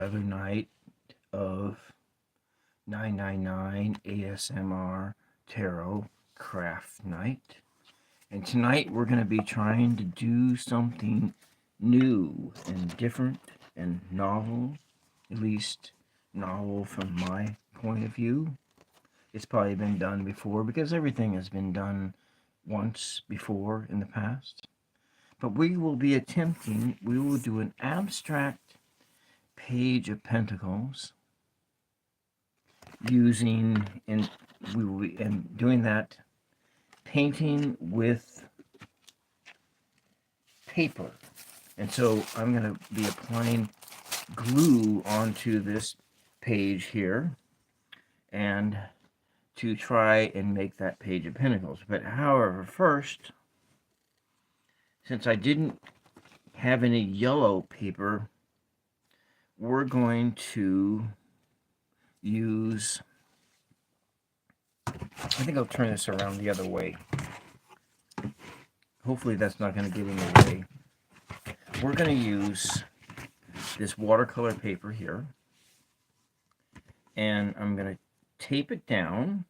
Another night of 999 ASMR Tarot Craft Night. And tonight we're going to be trying to do something new and different and novel, at least novel from my point of view. It's probably been done before because everything has been done once before in the past. But we will do an abstract Page of Pentacles using, and we will be and doing that painting with paper. And so I'm going to be applying glue onto this page here and to try and make that Page of Pentacles. But however, first, since I didn't have any yellow paper, we're going to use, I think I'll turn this around the other way. Hopefully that's not going to get in the way. We're going to use this watercolor paper here, and I'm going to tape it down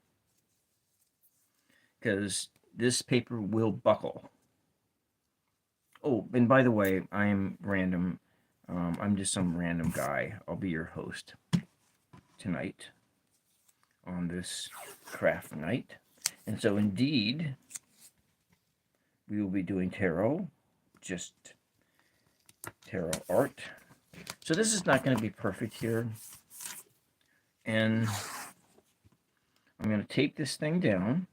because this paper will buckle. Oh, and by the way, I am random. I'm just some random guy. I'll be your host tonight on this craft night. And so indeed, we will be doing tarot, just tarot art. So this is not going to be perfect here. And I'm going to tape this thing down.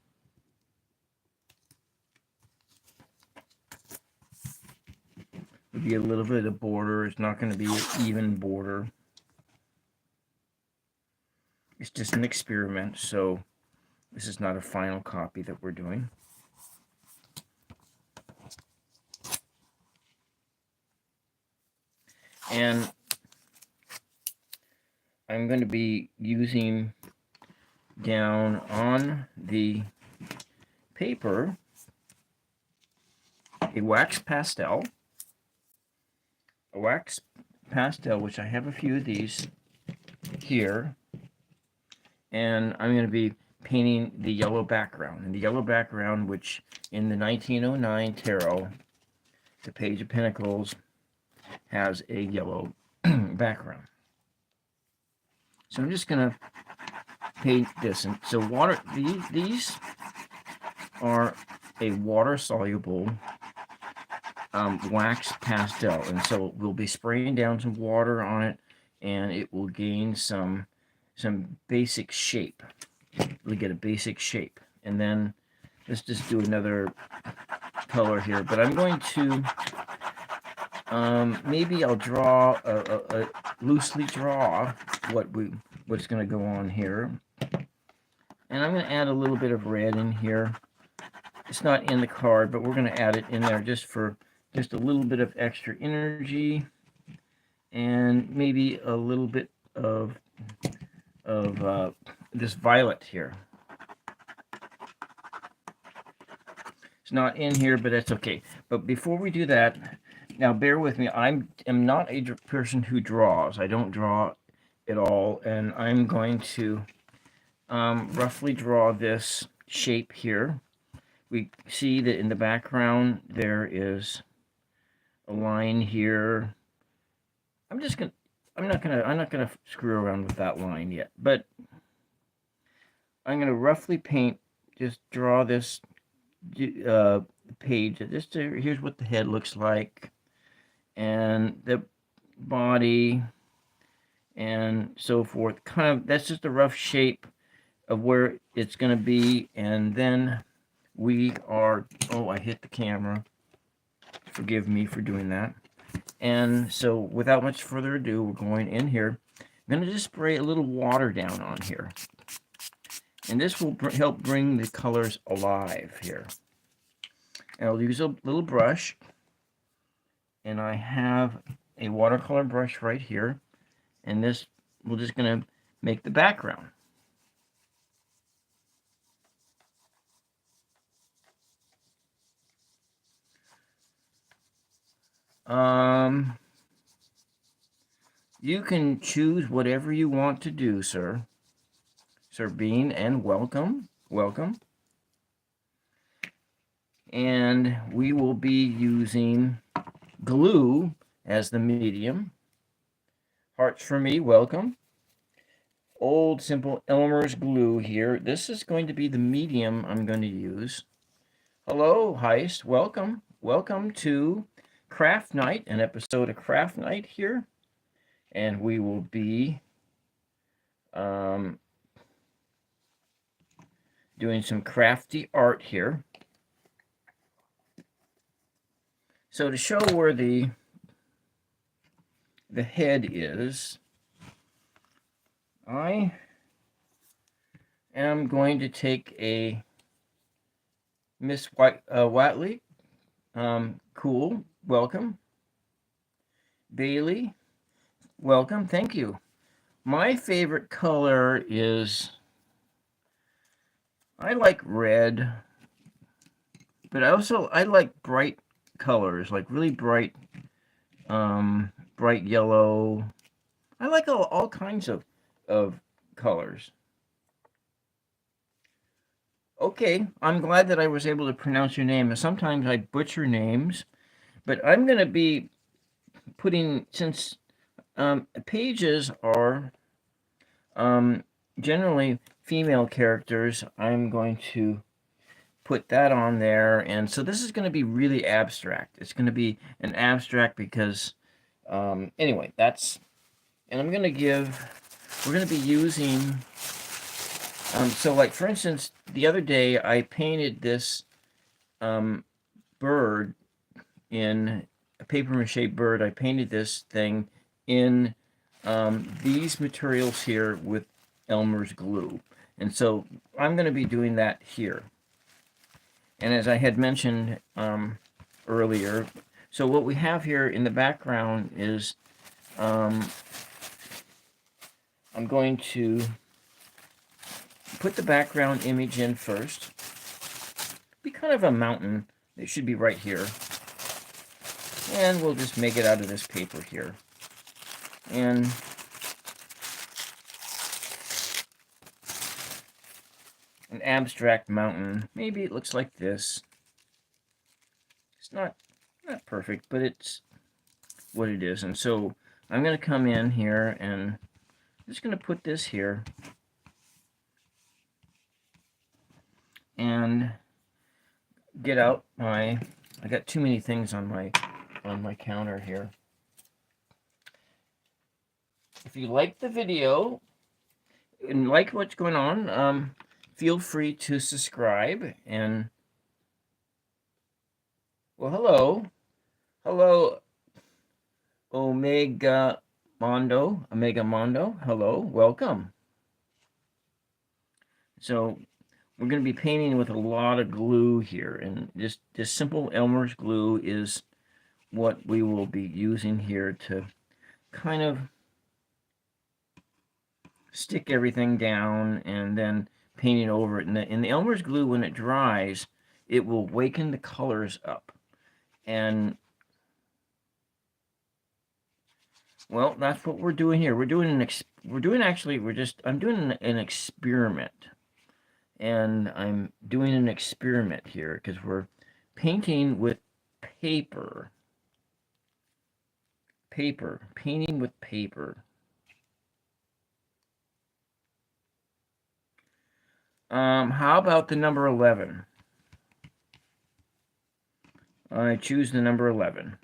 There'll be a little bit of border. It's not going to be an even border. It's just an experiment, so this is not a final copy that we're doing. And I'm going to be using down on the paper a wax pastel, which I have a few of these here, and I'm going to be painting the yellow background. And the yellow background, which in the 1909 tarot, the Page of Pentacles has a yellow background. So I'm just going to paint this. And so these are a water-soluble wax pastel. And so we'll be spraying down some water on it, and it will gain some basic shape. We'll get a basic shape. And then let's just do another color here. But I'm going to maybe I'll draw loosely draw what's going to go on here, and I'm going to add a little bit of red in here. It's not in the card, but we're going to add it in there just for just a little bit of extra energy, and maybe a little bit of this violet here. It's not in here, but that's okay. But before we do that, now bear with me. I am not a person who draws. I don't draw at all, and I'm going to roughly draw this shape here. We see that in the background there is a line here. I'm not gonna screw around with that line yet, but I'm gonna roughly paint, just draw this page. Here's what the head looks like, and the body, and so forth. Kind of, that's just a rough shape of where it's going to be. And then we are, oh, I hit the camera. Forgive me for doing that. And so without much further ado, we're going in here. I'm going to just spray a little water down on here. And this will help bring the colors alive here. And I'll use a little brush. And I have a watercolor brush right here. And this, we're just going to make the background. You can choose whatever you want to do, sir. Sir Bean, and welcome. Welcome. And we will be using glue as the medium. Hearts for me, welcome. Old Simple Elmer's glue here. This is going to be the medium I'm going to use. Hello, Heist. Welcome. Welcome to Craft Night, an episode of Craft Night here. And we will be doing some crafty art here. So to show where the head is, I am going to take a Miss Watley. Cool. Welcome. Bailey. Welcome. Thank you. My favorite color is, I like red, but I like bright colors, like really bright, bright yellow. I like all kinds of colors. Okay, I'm glad that I was able to pronounce your name. Sometimes I butcher names, but I'm going to be putting, since pages are generally female characters, I'm going to put that on there. And so this is going to be really abstract. It's going to be an abstract because, anyway, that's, and I'm going to we're going to be using, so like for instance, the other day I painted this bird in a paper mache bird. I painted this thing in these materials here with Elmer's glue. And so I'm going to be doing that here. And as I had mentioned earlier, so what we have here in the background is I'm going to put the background image in first. Be kind of a mountain. It should be right here. And we'll just make it out of this paper here. And an abstract mountain. Maybe it looks like this. It's not perfect, but it's what it is. And so I'm going to come in here and I'm just going to put this here. And get out I got too many things on my counter here. If you like the video and like what's going on, feel free to subscribe. And well, hello Omega Mondo, hello, welcome. So we're going to be painting with a lot of glue here, and this simple Elmer's glue is what we will be using here to kind of stick everything down and then painting over it. And the Elmer's glue, when it dries, it will waken the colors up. And well, that's what we're doing here. I'm doing an experiment. And I'm doing an experiment here because we're painting with paper. Painting with paper. How about the number 11? I choose the number 11.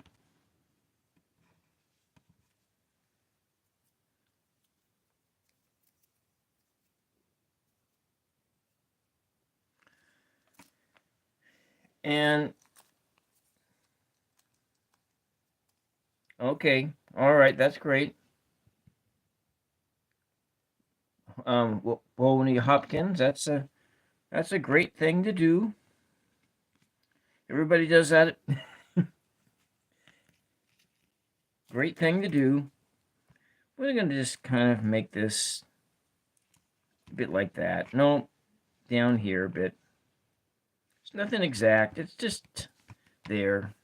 And okay, all right, that's great. Boney Hopkins, that's a great thing to do. Everybody does that. Great thing to do. We're going to just kind of make this a bit like that. No, down here a bit. It's nothing exact. It's just there.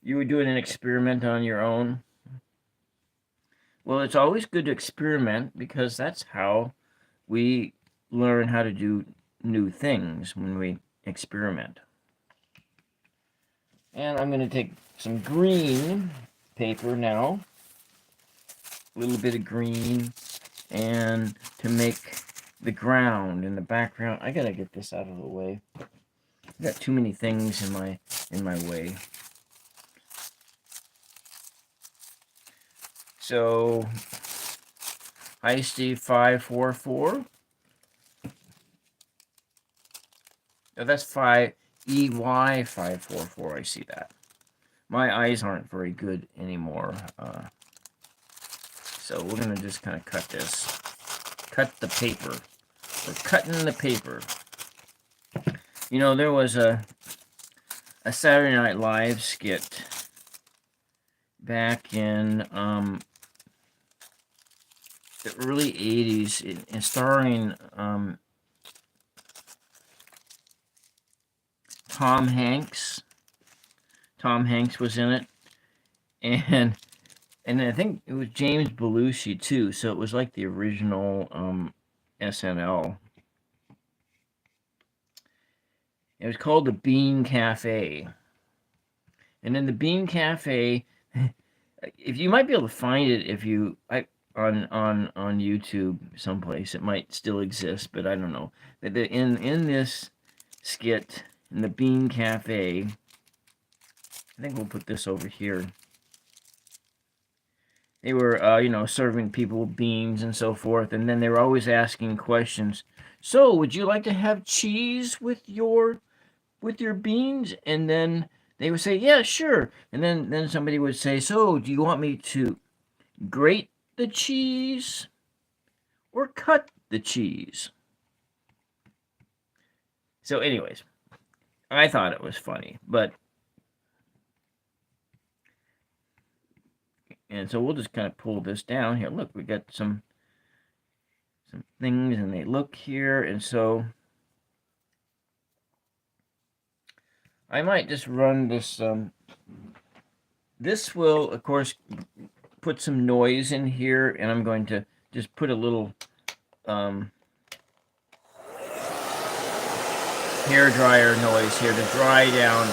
You were doing an experiment on your own. Well, it's always good to experiment because that's how we learn how to do new things, when we experiment. And I'm going to take some green paper now, a little bit of green, and to make the ground in the background. I got to get this out of the way. I've got too many things in my way. So, Heisty 544. Oh, that's 5 EY 544. I see that. My eyes aren't very good anymore. So we're gonna just kind of cut this. Cut the paper. We're cutting the paper. You know, there was a Saturday Night Live skit back in the early 80s, starring Tom Hanks. Tom Hanks was in it, and I think it was James Belushi too. So it was like the original SNL. It was called the Bean Cafe, and in the Bean Cafe, if you might be able to find it, if you on YouTube someplace, it might still exist, but I don't know. In this skit in the Bean Cafe, I think we'll put this over here. They were, you know, serving people beans and so forth, and then they were always asking questions. So, would you like to have cheese with your beans? And then they would say, yeah, sure. And then somebody would say, so, do you want me to grate the cheese or cut the cheese? So, anyways, I thought it was funny, but and so we'll just kind of pull this down here. Look, we got some things, and they look here, and so I might just run this. This will, of course, put some noise in here, and I'm going to just put a little hair dryer noise here to dry down,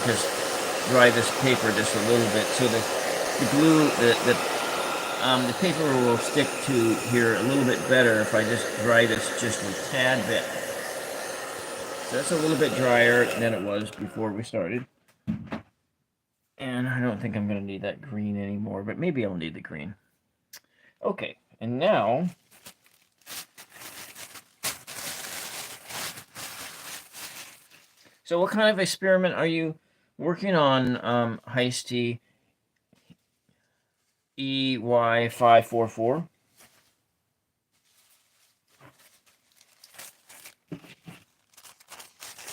dry this paper just a little bit, so that the glue, the paper will stick to here a little bit better if I just dry this just a tad bit. So that's a little bit drier than it was before we started. And I don't think I'm going to need that green anymore, but maybe I'll need the green. Okay, and now so what kind of experiment are you working on, Heisty EY544? I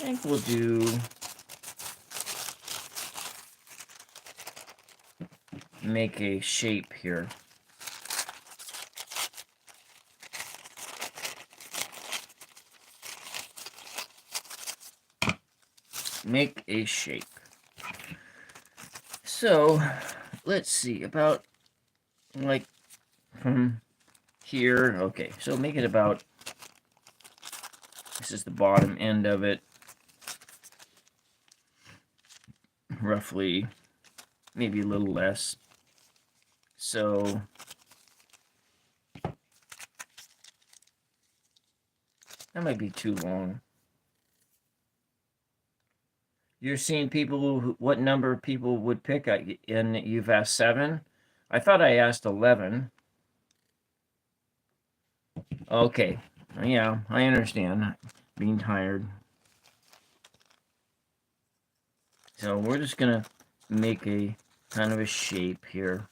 think we'll do make a shape here. Make a shape. So, let's see, about like from here. Okay, so make it about, this is the bottom end of it, roughly, maybe a little less. So that might be too long. You're seeing people what number of people would pick, and you've asked 7. I thought I asked 11. Okay, yeah, I understand being tired. So we're just gonna make a kind of a shape here.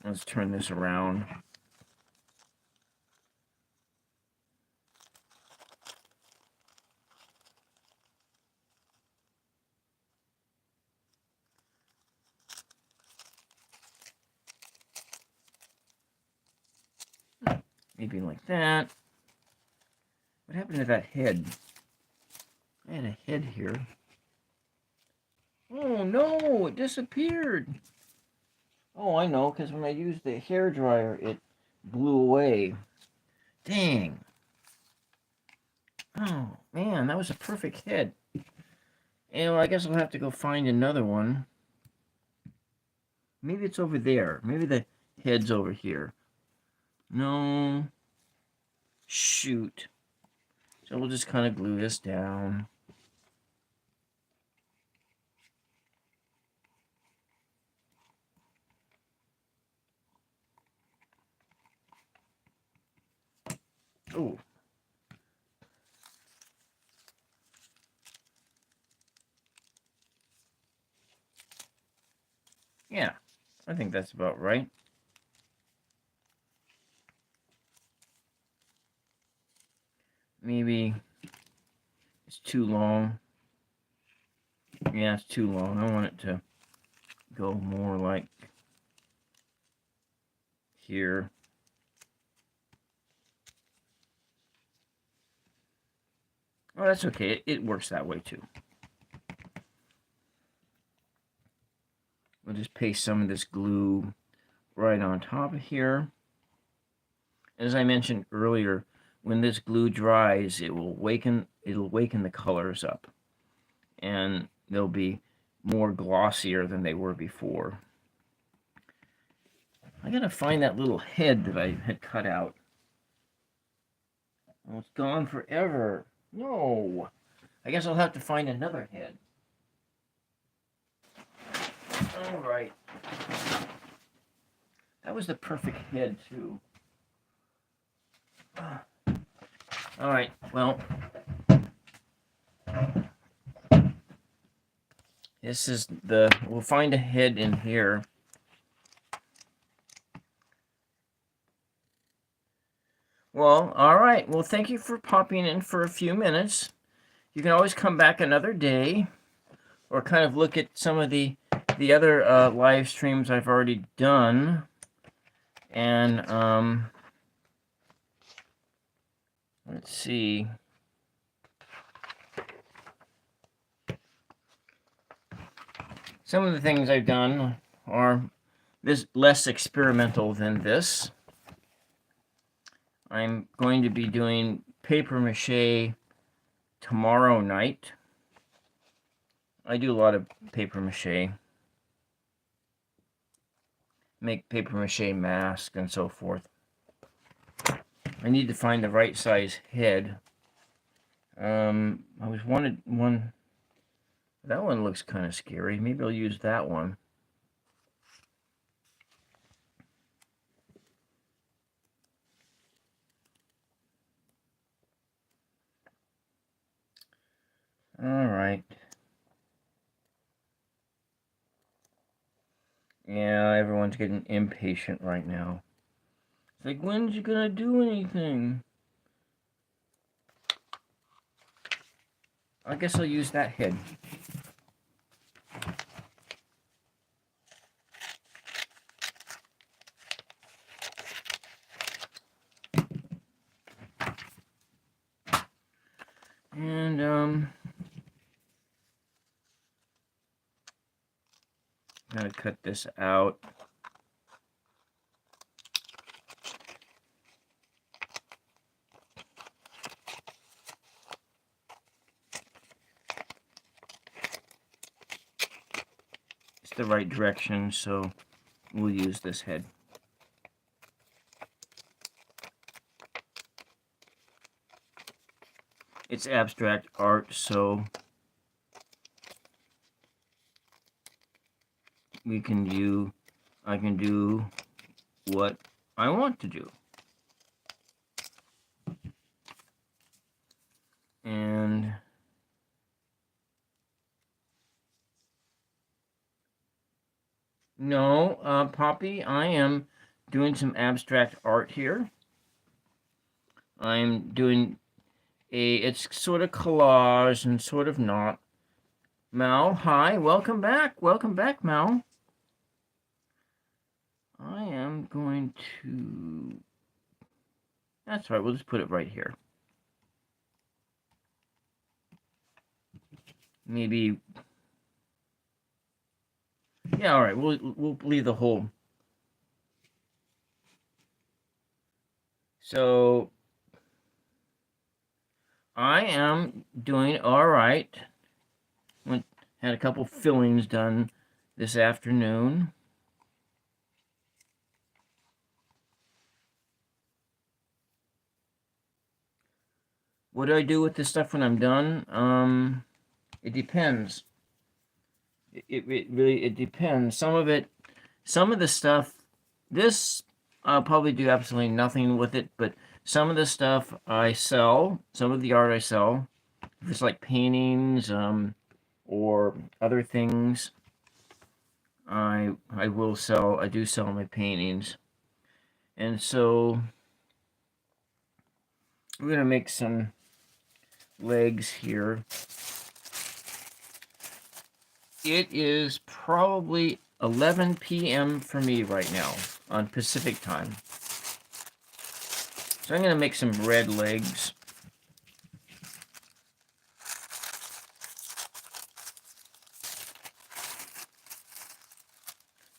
Let's turn this around. Maybe like that. What happened to that head? I had a head here. Oh no, it disappeared. Oh, I know, because when I used the hair dryer, it blew away. Dang. Oh, man, that was a perfect head. And well, I guess I'll have to go find another one. Maybe it's over there. Maybe the head's over here. No. Shoot. So we'll just kind of glue this down. Oh. Yeah, I think that's about right. Maybe it's too long. Yeah, it's too long. I want it to go more like here. Oh, that's okay. It works that way too. We'll just paste some of this glue right on top of here. As I mentioned earlier, when this glue dries, it'll waken the colors up, and they'll be more glossier than they were before. I gotta find that little head that I had cut out. Oh, it's gone forever. No. I guess I'll have to find another head. All right. That was the perfect head, too. All right, well, we'll find a head in here. Well, all right. Well, thank you for popping in for a few minutes. You can always come back another day or kind of look at some of the other live streams I've already done. And let's see. Some of the things I've done are less experimental than this. I'm going to be doing paper mache tomorrow night. I do a lot of paper mache. Make paper mache masks and so forth. I need to find the right size head. I wanted one. That one looks kind of scary. Maybe I'll use that one. All right. Yeah, everyone's getting impatient right now. It's like, when's you gonna do anything? I guess I'll use that head. And I'm gonna cut this out. It's the right direction, so we'll use this head. It's abstract art, so I can do what I want to do. And no, Poppy, I am doing some abstract art here. I'm doing it's sort of collage and sort of not. Mal, hi, welcome back. Welcome back, Mal. I am going to... That's right, we'll just put it right here. Maybe Yeah, all right. We'll leave the hole. So I am doing all right. Had a couple fillings done this afternoon. What do I do with this stuff when I'm done? It depends. It really depends. Some of the stuff, this I'll probably do absolutely nothing with it, but some of the stuff I sell, some of the art I sell, if it's like paintings, or other things, I will sell. I do sell my paintings, and so we're gonna make some legs here. It is probably 11 p.m. for me right now on Pacific time. So I'm going to make some red legs.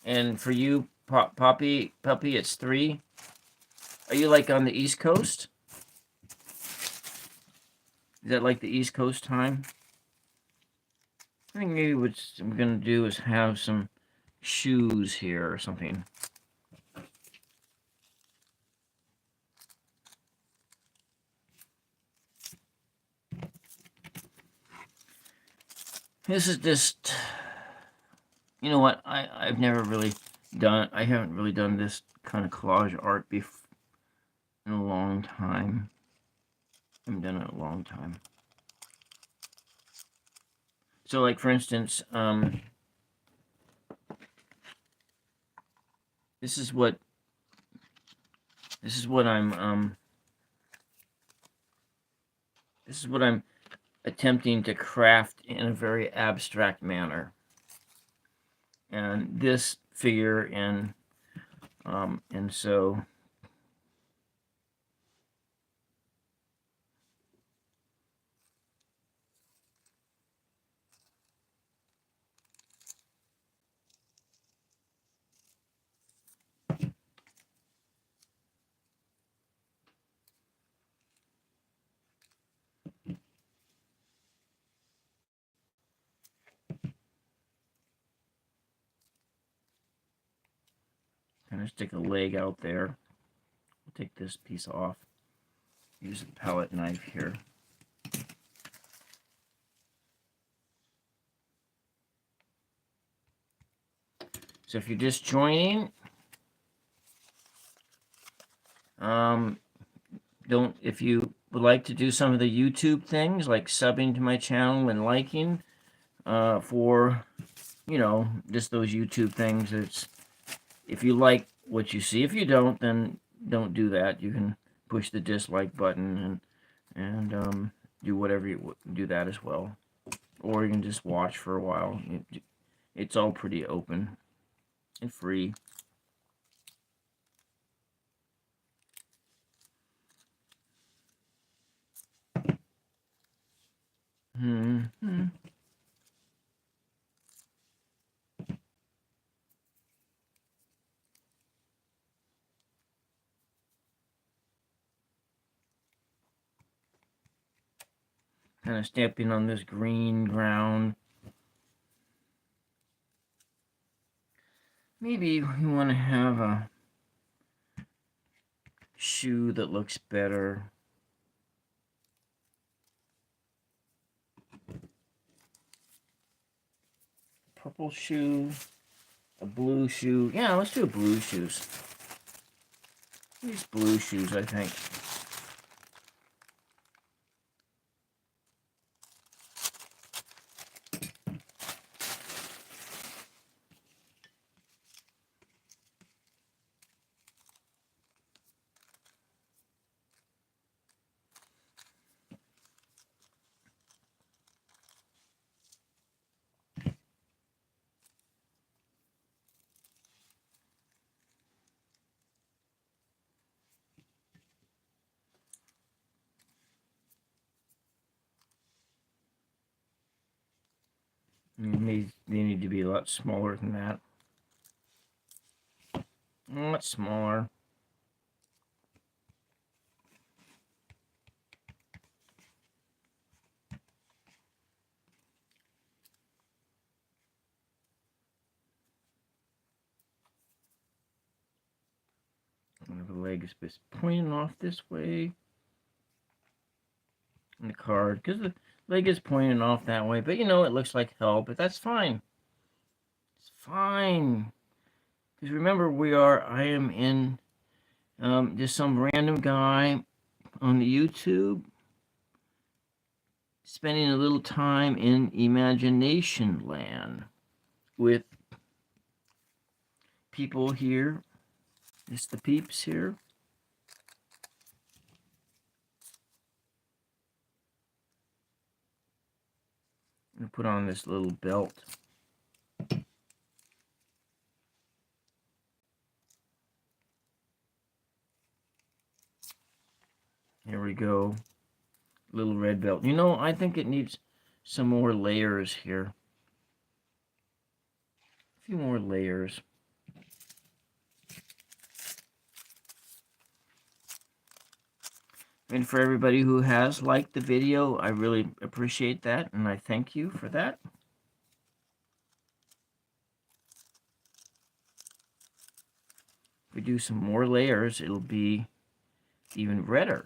And for you, Puppy, it's 3. Are you like on the East Coast? Is that like the East Coast time? I think maybe what I'm going to do is have some shoes here or something. This is just, you know what, I've never really done, I haven't really done this kind of collage art before in a long time. I haven't done it in a long time. So like for instance, this is what I'm attempting to craft in a very abstract manner. And this figure and so kind of stick a leg out there. Take this piece off. Use a palette knife here. So if you're just joining, if you would like to do some of the YouTube things like subbing to my channel and liking, for, you know, just those YouTube things, it's, if you like what you see. If you don't, then don't do that. You can push the dislike button and do whatever you do that as well, or you can just watch for a while. It's all pretty open and free. Mm-hmm. Kind of stepping on this green ground. Maybe we want to have a shoe that looks better. Purple shoe, a blue shoe. Yeah, let's do blue shoes. These blue shoes, I think. They need to be a lot smaller than that. A lot smaller. The leg is just pointing off this way. And the card, because the leg is pointing off that way. But you know, it looks like hell, but that's fine. It's fine. Because remember, I am in just some random guy on the YouTube spending a little time in imagination land with people here. It's the peeps here. I'm going to put on this little belt. Here we go. Little red belt. You know, I think it needs some more layers here. A few more layers. And for everybody who has liked the video, I really appreciate that, and I thank you for that. If we do some more layers, it'll be even redder.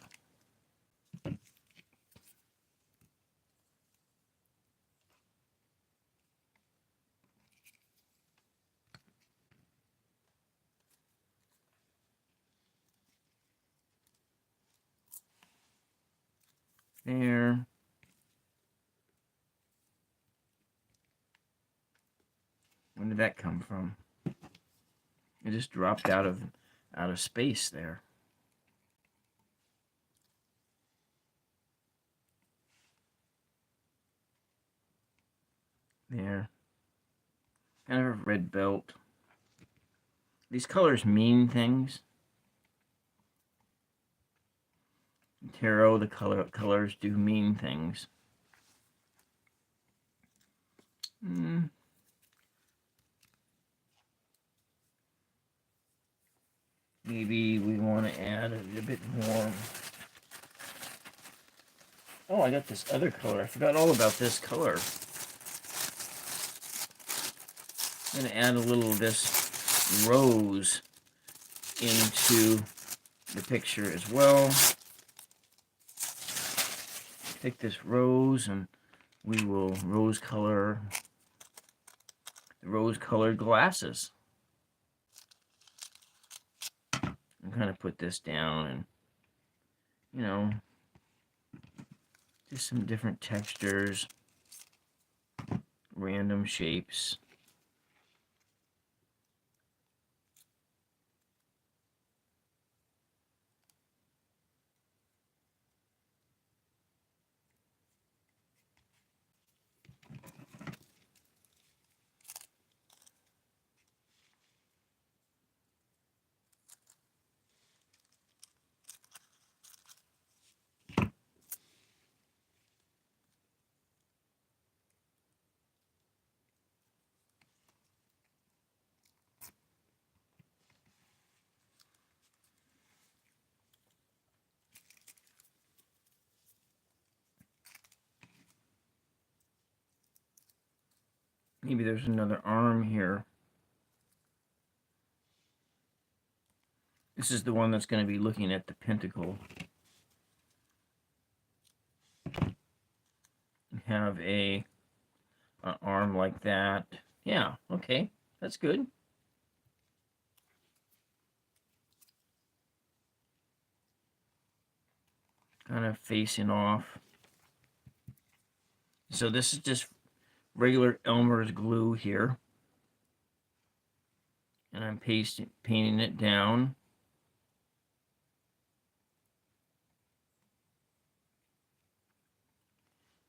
There. When did that come from? It just dropped out of space there. There. Kind of a red belt. These colors mean things. Tarot, the colors do mean things. Maybe we want to add a bit more. Oh, I got this other color. I forgot all about this color. I'm going to add a little of this rose into the picture as well. Take this rose and we will rose color the rose-colored glasses. And kind of put this down and, you know, just some different textures, random shapes. Maybe there's another arm here. This is the one that's going to be looking at the pentacle. Have an arm like that. Yeah, okay, that's good. Kind of facing off. So this is just regular Elmer's glue here. And I'm painting it down.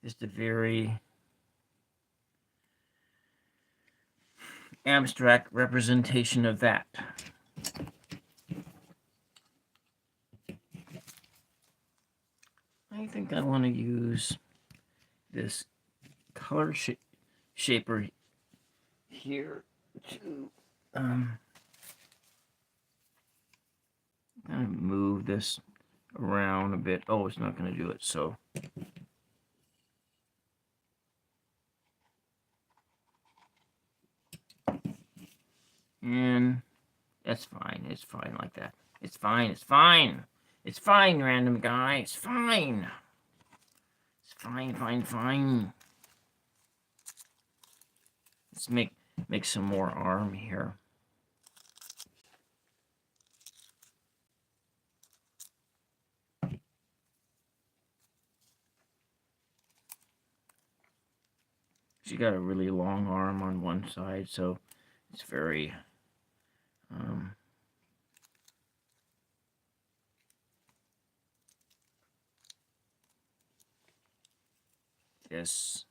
Just a very abstract representation of that. I think I want to use this color shaper here to kind of move this around a bit. Oh, it's not going to do it, so and that's fine. It's fine like that. It's fine. It's fine. It's fine, random guy. It's fine. It's fine, fine, fine. Let's make some more arm here. She got a really long arm on one side, so it's very this.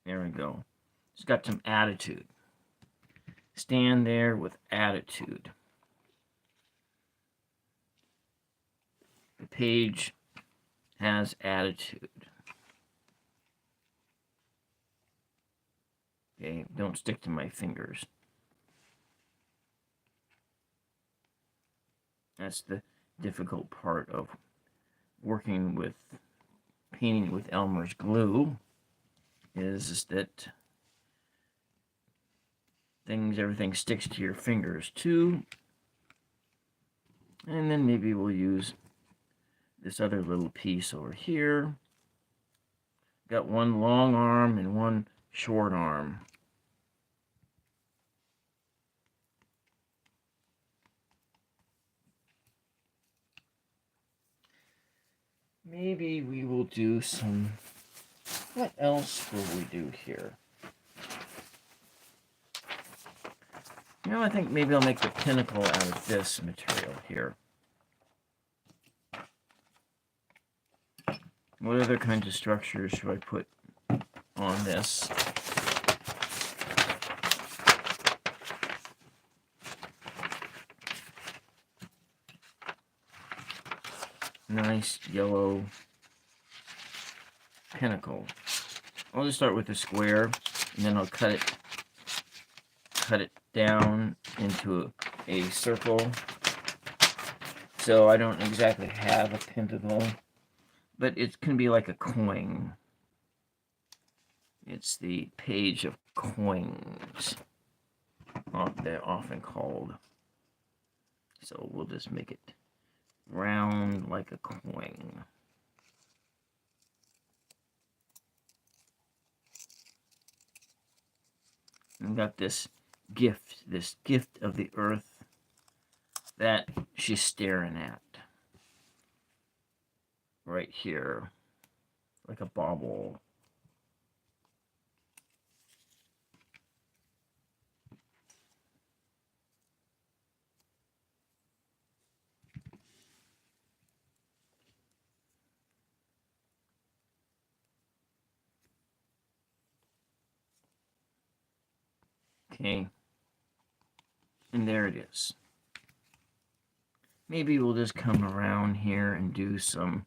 There we go. She's got some attitude. Stand there with attitude. The page has attitude. Okay, don't stick to my fingers. That's the difficult part of working with painting with Elmer's glue, is that everything sticks to your fingers too. And then maybe we'll use this other little piece over here. Got one long arm and one short arm. Maybe we will do some... What else will we do here? You know, I think maybe I'll make the pinnacle out of this material here. What other kinds of structures should I put on this? Nice yellow pinnacle. I'll just start with a square, and then I'll cut it down into a circle. So I don't exactly have a pentacle, but it can be like a coin. It's the page of coins, they're often called. So we'll just make it round like a coin. And got this gift of the earth that she's staring at right here, like a bauble. Okay, and there it is. Maybe we'll just come around here and do some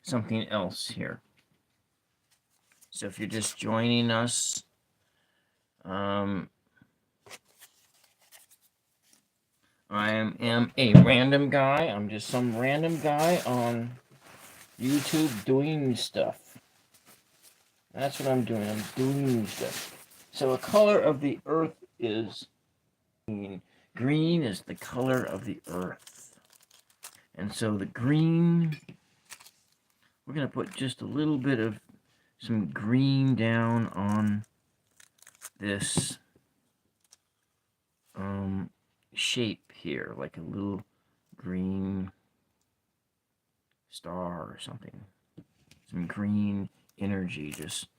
something else here. So if you're just joining us, I am a random guy. I'm just some random guy on YouTube doing stuff. That's what I'm doing. I'm doing stuff. So a color of the earth is green. Green is the color of the earth. And so the green, we're going to put just a little bit of some green down on this shape here, like a little green star or something. Some green energy, just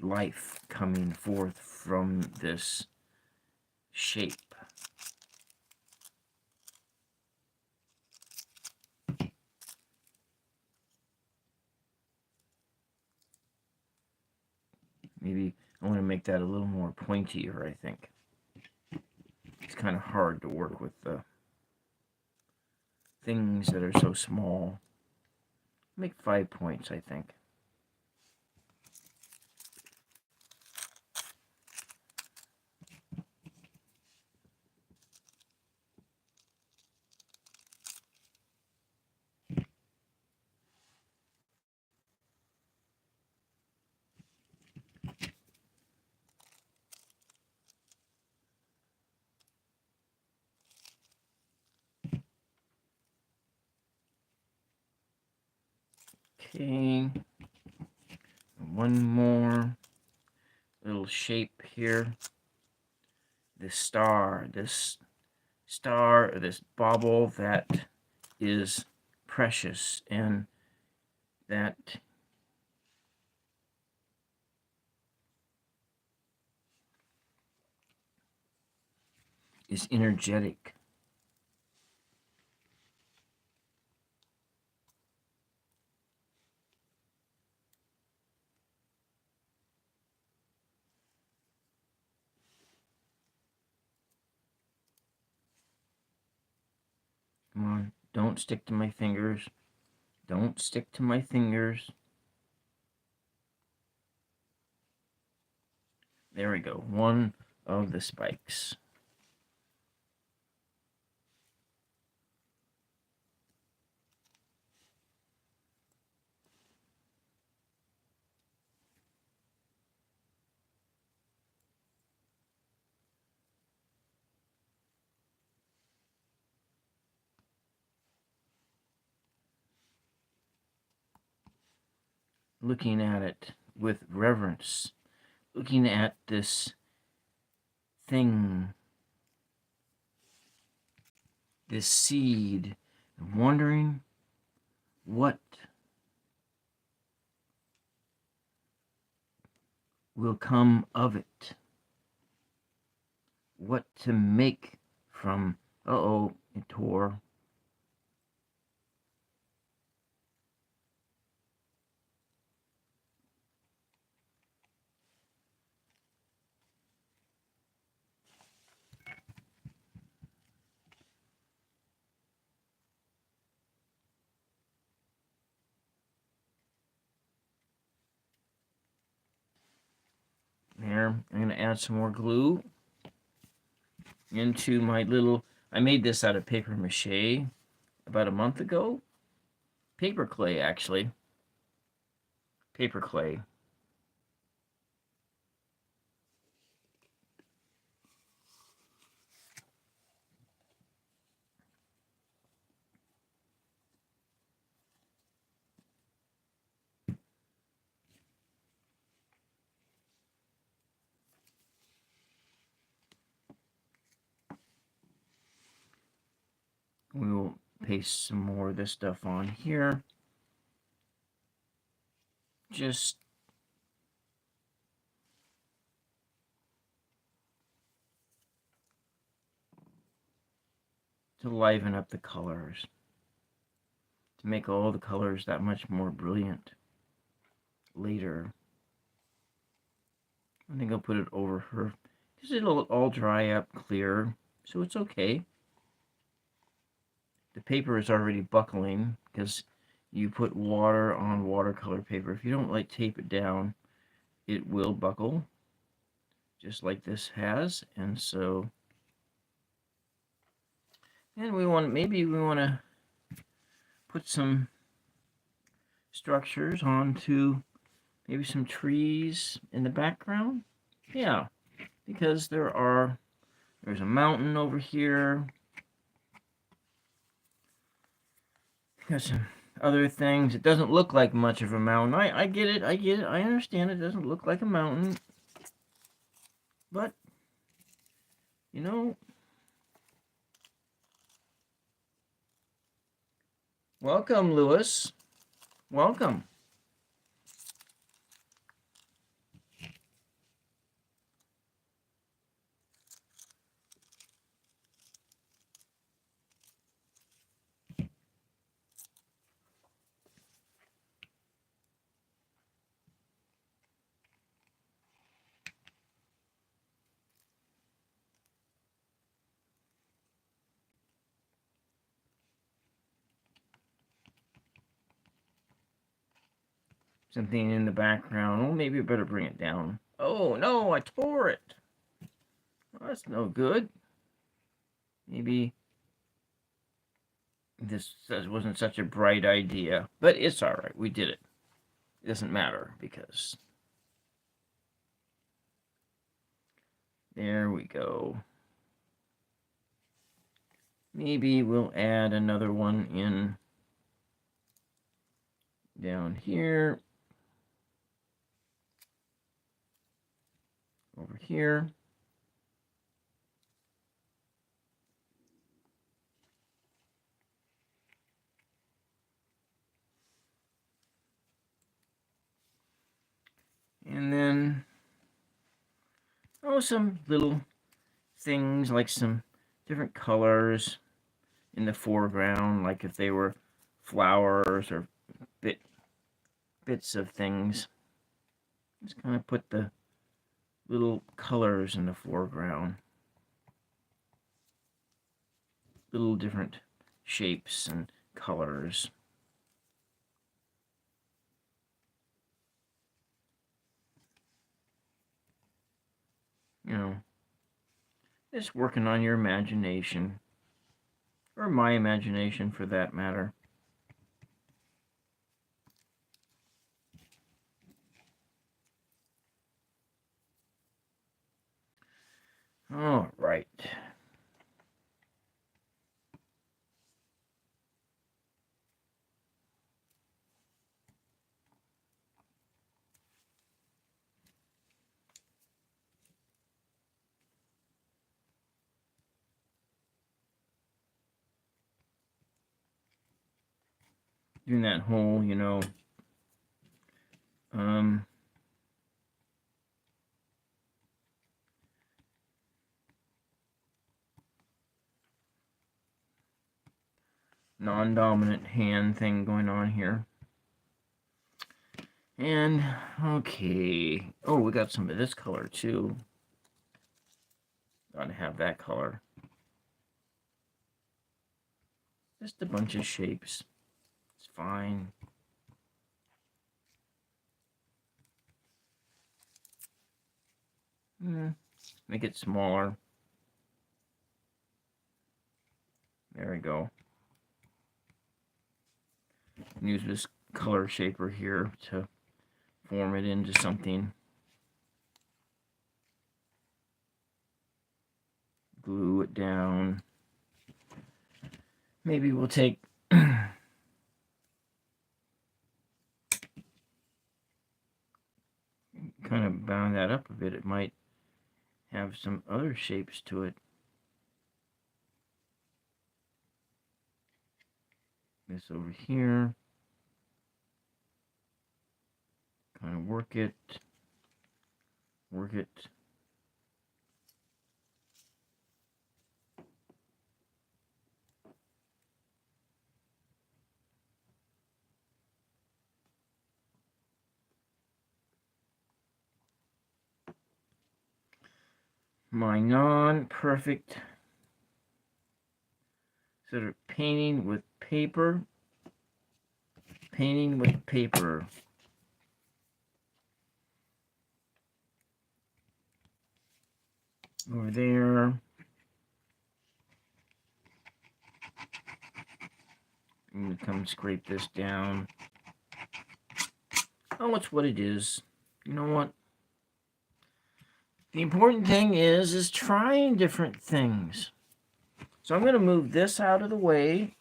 life coming forth from this shape. Maybe I want to make that a little more pointier, I think. It's kind of hard to work with the things that are so small. Make 5 points, I think. Okay, one more little shape here. This star, this bauble that is precious and that is energetic. Come on, don't stick to my fingers. Don't stick to my fingers. There we go. One of the spikes. Looking at it with reverence. Looking at this thing, this seed, and wondering what will come of it. What to make from, uh-oh, it tore. There, I'm going to add some more glue into my little, I made this out of paper mache about a month ago. Paper clay, actually. Paper clay. We will paste some more of this stuff on here. Just to liven up the colors. To make all the colors that much more brilliant later. I think I'll put it over her because it'll all dry up clear, so it's okay. The paper is already buckling because you put water on watercolor paper. If you don't like tape it down, it will buckle just like this has. And so, and maybe we want to put some structures onto maybe some trees in the background. Yeah, because there's a mountain over here. Got some other things. It doesn't look like much of a mountain. I get it. I get it. I understand it doesn't look like a mountain. But, you know, welcome, Lewis. Welcome. something in the background. Oh, maybe I better bring it down. Oh, no, I tore it. Well, that's no good. Maybe this wasn't such a bright idea, but it's all right. We did it. It doesn't matter because there we go. Maybe we'll add another one in down here, over here. And then, oh, some little things like some different colors in the foreground, like if they were flowers or bits of things. Just kind of put the little colors in the foreground. Little different shapes and colors. You know, just working on your imagination, or my imagination for that matter. All right. Doing that whole, non-dominant hand thing going on here. And, okay. Oh, we got some of this color, too. Gotta have that color. Just a bunch of shapes. It's fine. Make it smaller. There we go. Use this color shaper here to form it into something. Glue it down. Maybe we'll take kind of bound that up a bit. It might have some other shapes to it. This over here. Kind of work it. My non-perfect sort of painting with paper. Over there. I'm going to come scrape this down. Oh, it's what it is. You know what? The important thing is trying different things. So I'm going to move this out of the way.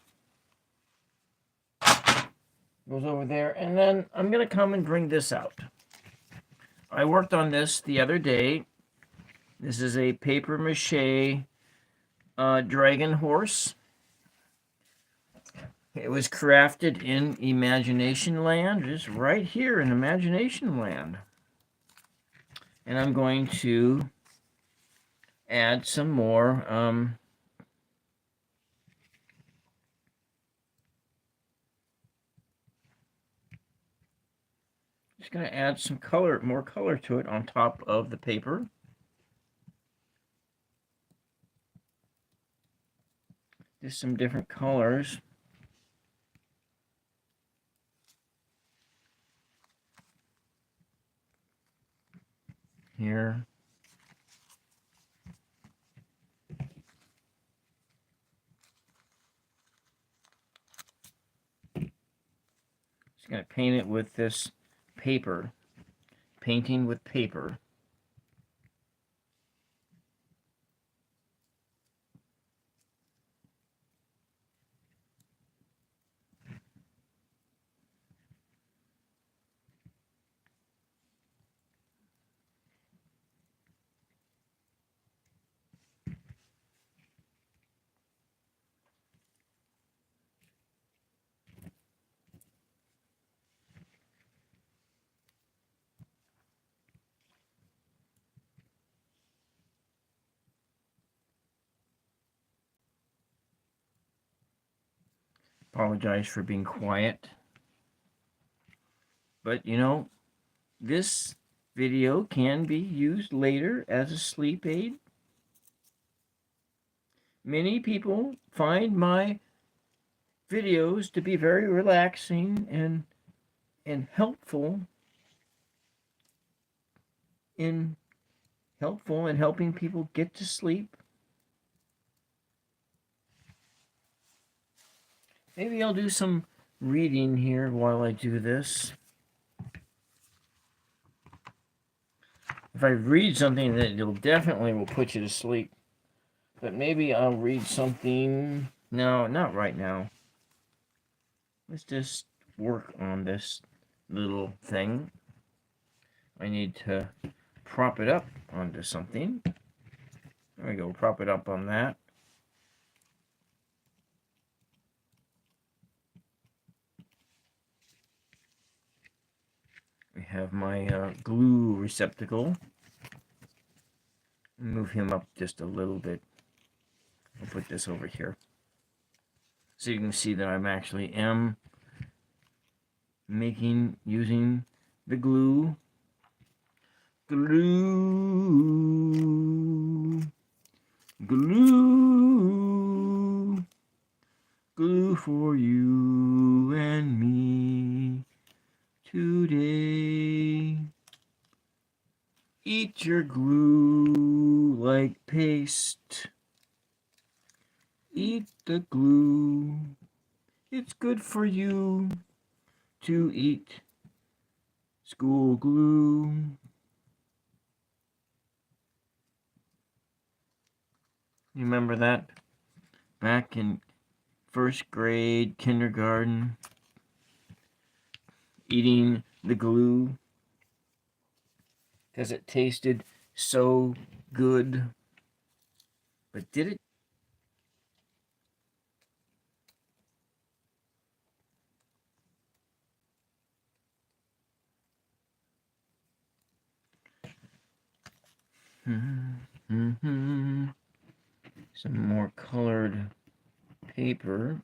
Goes over there. And then I'm going to come and bring this out. I worked on this the other day. This is a paper mache dragon horse. It was crafted in Imagination Land, just right here in Imagination Land. And I'm going to add some more just going to add some color, more color to it on top of the paper. Just some different colors. Just going to paint it with this paper. Painting with paper. Apologize for being quiet. But you know, this video can be used later as a sleep aid. Many people find my videos to be very relaxing and helpful in helping people get to sleep. Maybe I'll do some reading here while I do this. If I read something, that it'll definitely will put you to sleep. But maybe I'll read something. No, not right now. Let's just work on this little thing. I need to prop it up onto something. There we go, prop it up on that. We have my glue receptacle. Move him up just a little bit. I'll put this over here. So you can see that I'm actually using the glue. Glue for you and me today. Eat your glue like paste. Eat the glue. It's good for you to eat school glue. You remember that? Back in first grade, kindergarten, eating the glue because it tasted so good. But did it? Some more colored paper.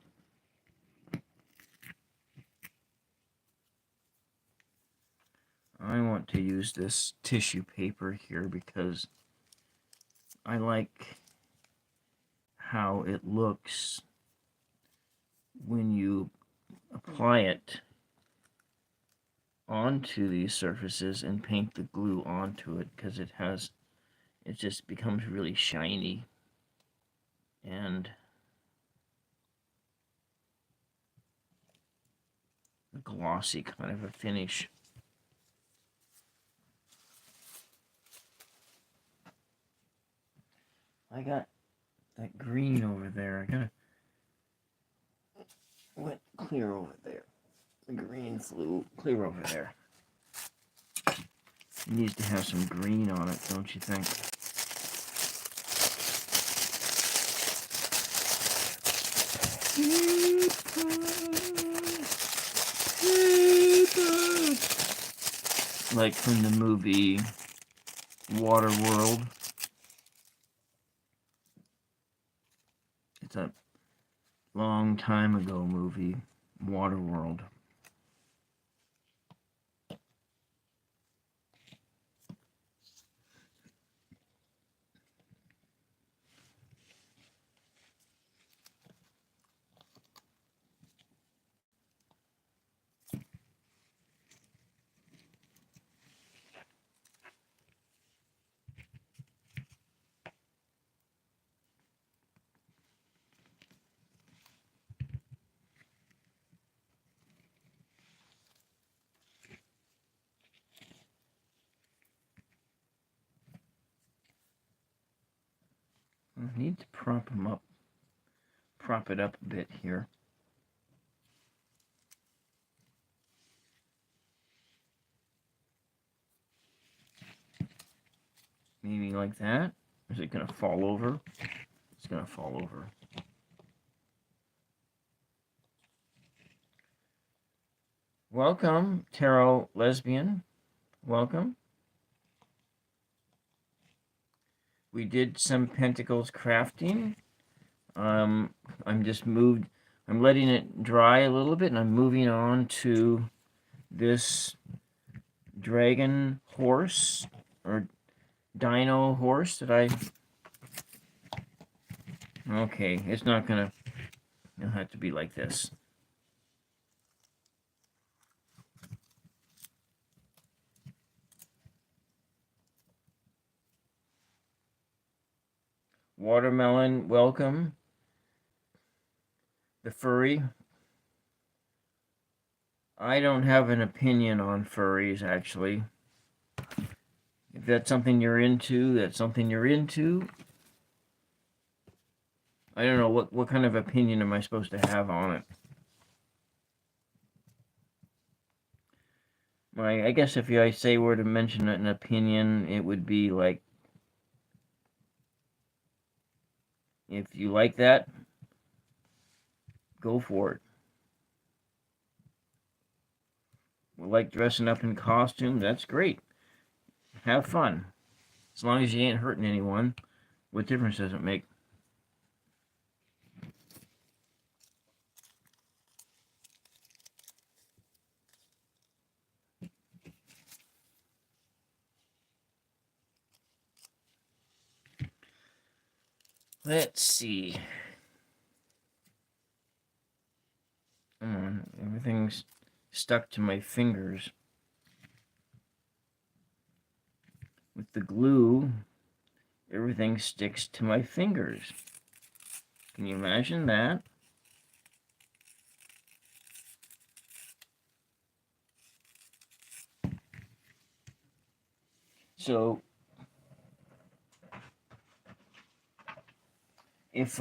I want to use this tissue paper here because I like how it looks when you apply it onto these surfaces and paint the glue onto it, because it just becomes really shiny and a glossy kind of a finish. I got that green over there. I gotta went clear over there. The green flew clear over there. It needs to have some green on it, don't you think? Like from the movie Waterworld. It's a long time ago movie, Waterworld. I need to prop it up a bit here. Maybe like that. Is it going to fall over? It's going to fall over. Welcome, Tarot Lesbian. Welcome. We did some Pentacles crafting. I'm letting it dry a little bit, and I'm moving on to this dragon horse, or dino horse that okay, it's not gonna, it'll have to be like this. Watermelon, welcome. The furry. I don't have an opinion on furries, actually. If that's something you're into, that's something you're into. I don't know, what kind of opinion am I supposed to have on it? I guess if I say were to mention an opinion, it would be like, if you like that, go for it. Like dressing up in costume, that's great. Have fun. As long as you ain't hurting anyone, what difference does it make? Let's see. Everything's stuck to my fingers. With the glue, everything sticks to my fingers. Can you imagine that? So, if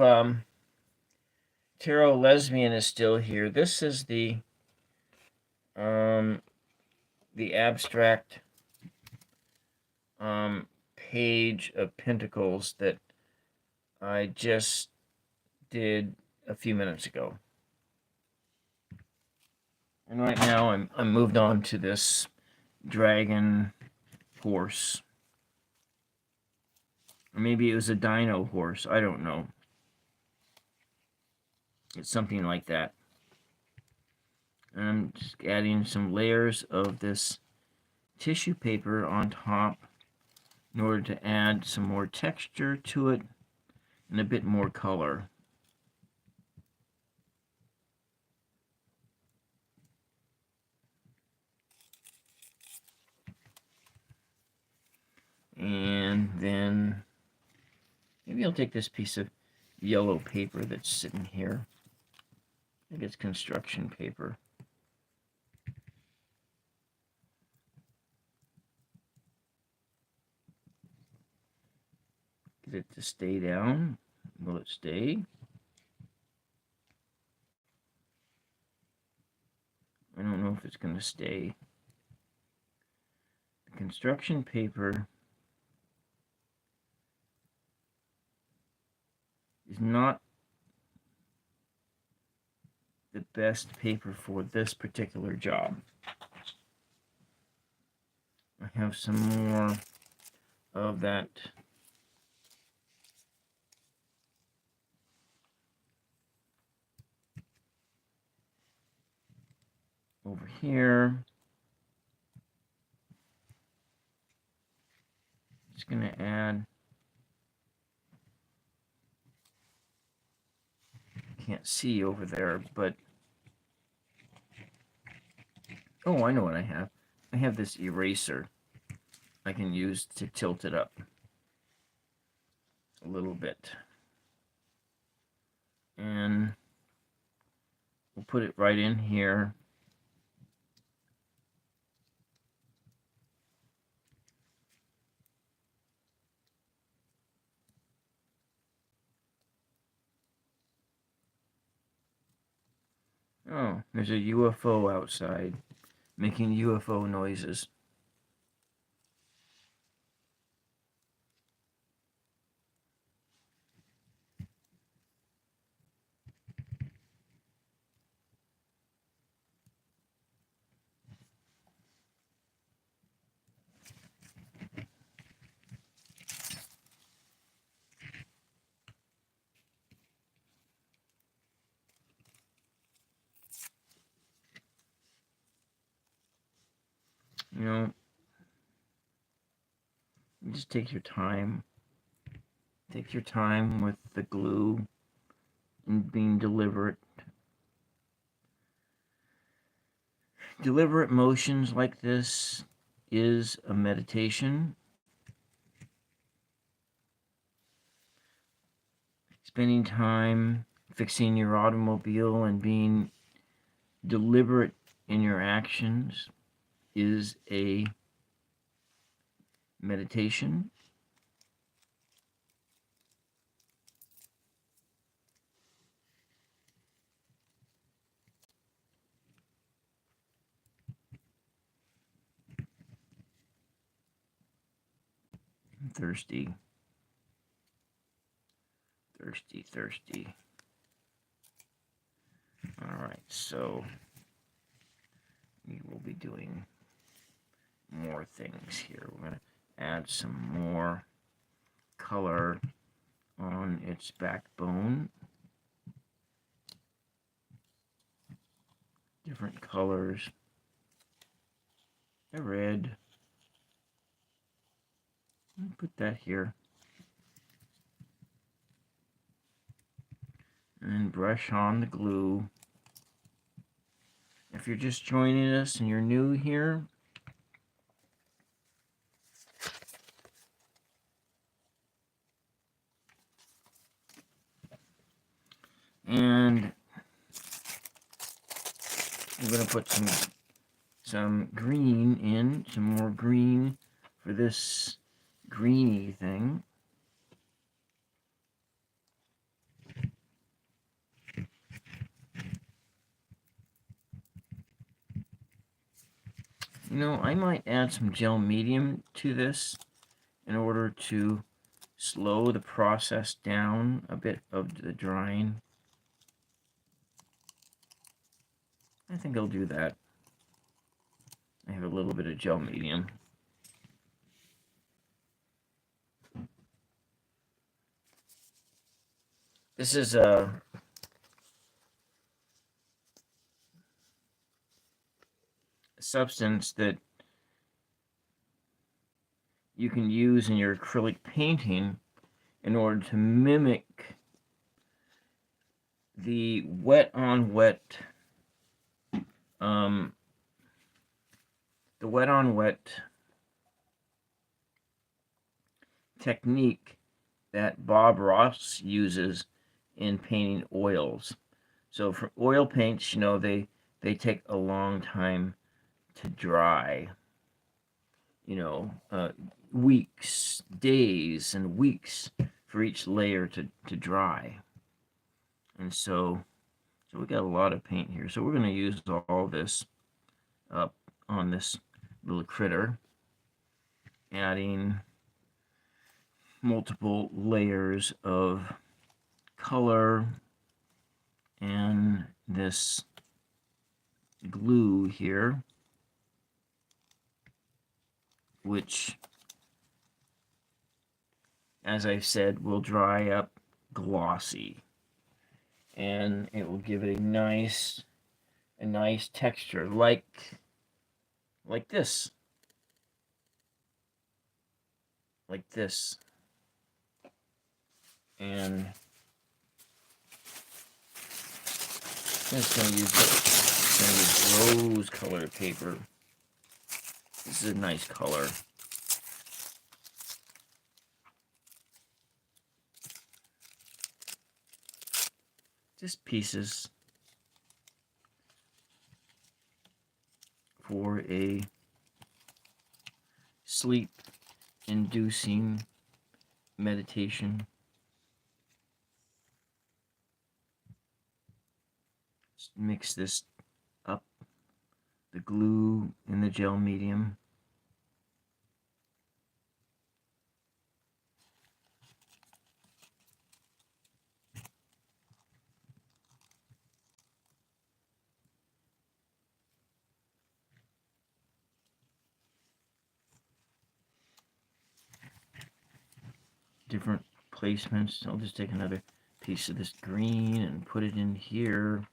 Tarot Lesbian is still here, this is the abstract page of Pentacles that I just did a few minutes ago. And right now I'm moved on to this dragon horse. Or maybe it was a dino horse, I don't know. It's something like that. And I'm just adding some layers of this tissue paper on top in order to add some more texture to it and a bit more color. And then maybe I'll take this piece of yellow paper that's sitting here. I think it's construction paper. Get it to stay down. Will it stay? I don't know if it's going to stay. The construction paper is not the best paper for this particular job. I have some more of that over here. Just going to add, can't see over there, but oh, I know what I have. I have this eraser I can use to tilt it up a little bit. And we'll put it right in here. Oh, there's a UFO outside making UFO noises. You know, you just take your time. Take your time with the glue and being deliberate. Deliberate motions like this is a meditation. Spending time fixing your automobile and being deliberate in your actions is a meditation. I'm thirsty. Thirsty, thirsty. Alright, so we will be doing more things here. We're going to add some more color on its backbone. Different colors. The red. Put that here. And brush on the glue. If you're just joining us and you're new here, and I'm going to put some green in, some more green for this greeny thing. You know, I might add some gel medium to this in order to slow the process down a bit of the drying. I think I'll do that. I have a little bit of gel medium. This is a substance that you can use in your acrylic painting in order to mimic the wet-on-wet technique that Bob Ross uses in painting oils. So for oil paints, you know, they take a long time to dry. You know, weeks, days, and weeks for each layer to dry. And so we got a lot of paint here. So we're going to use all this up on this little critter, adding multiple layers of color and this glue here, which, as I said, will dry up glossy, and it will give it a nice texture, like this, and I'm just going to use rose colored paper. This is a nice color. Just pieces for a sleep-inducing meditation. Just mix this up, the glue in the gel medium. Different placements. I'll just take another piece of this green and put it in here.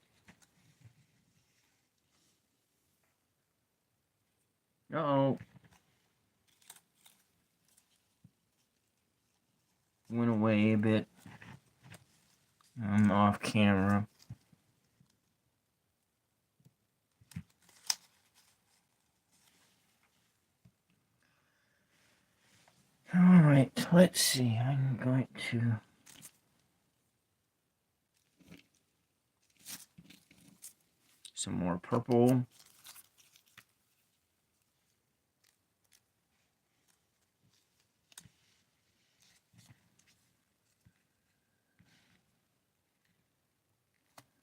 Uh-oh. Went away a bit. I'm off camera. Alright, let's see. I'm going to... some more purple.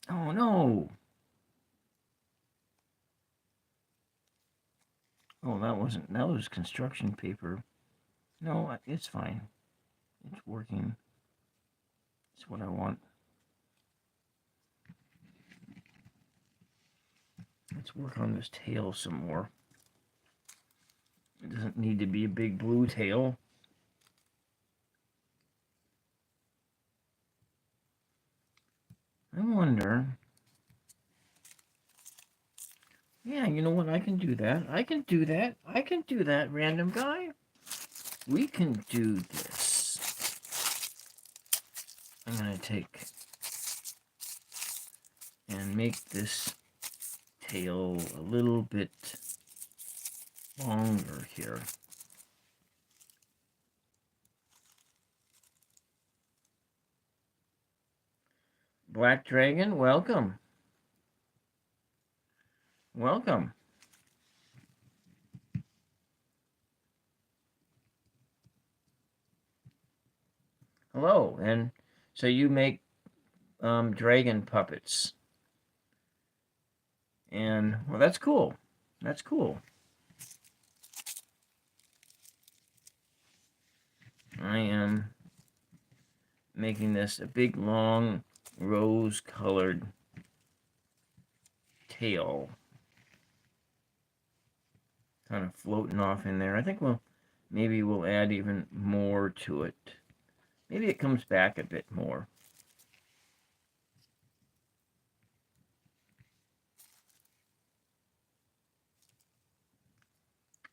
Oh no! Oh, that was construction paper. No, it's fine. It's working. It's what I want. Let's work on this tail some more. It doesn't need to be a big blue tail. I wonder... yeah, you know what? I can do that. I can do that. I can do that, random guy. We can do this. I'm going to take and make this tail a little bit longer here. Black Dragon, welcome. Welcome. Hello, and so you make dragon puppets. And, well, that's cool. That's cool. I am making this a big, long, rose-colored tail. Kind of floating off in there. I think maybe we'll add even more to it. Maybe it comes back a bit more.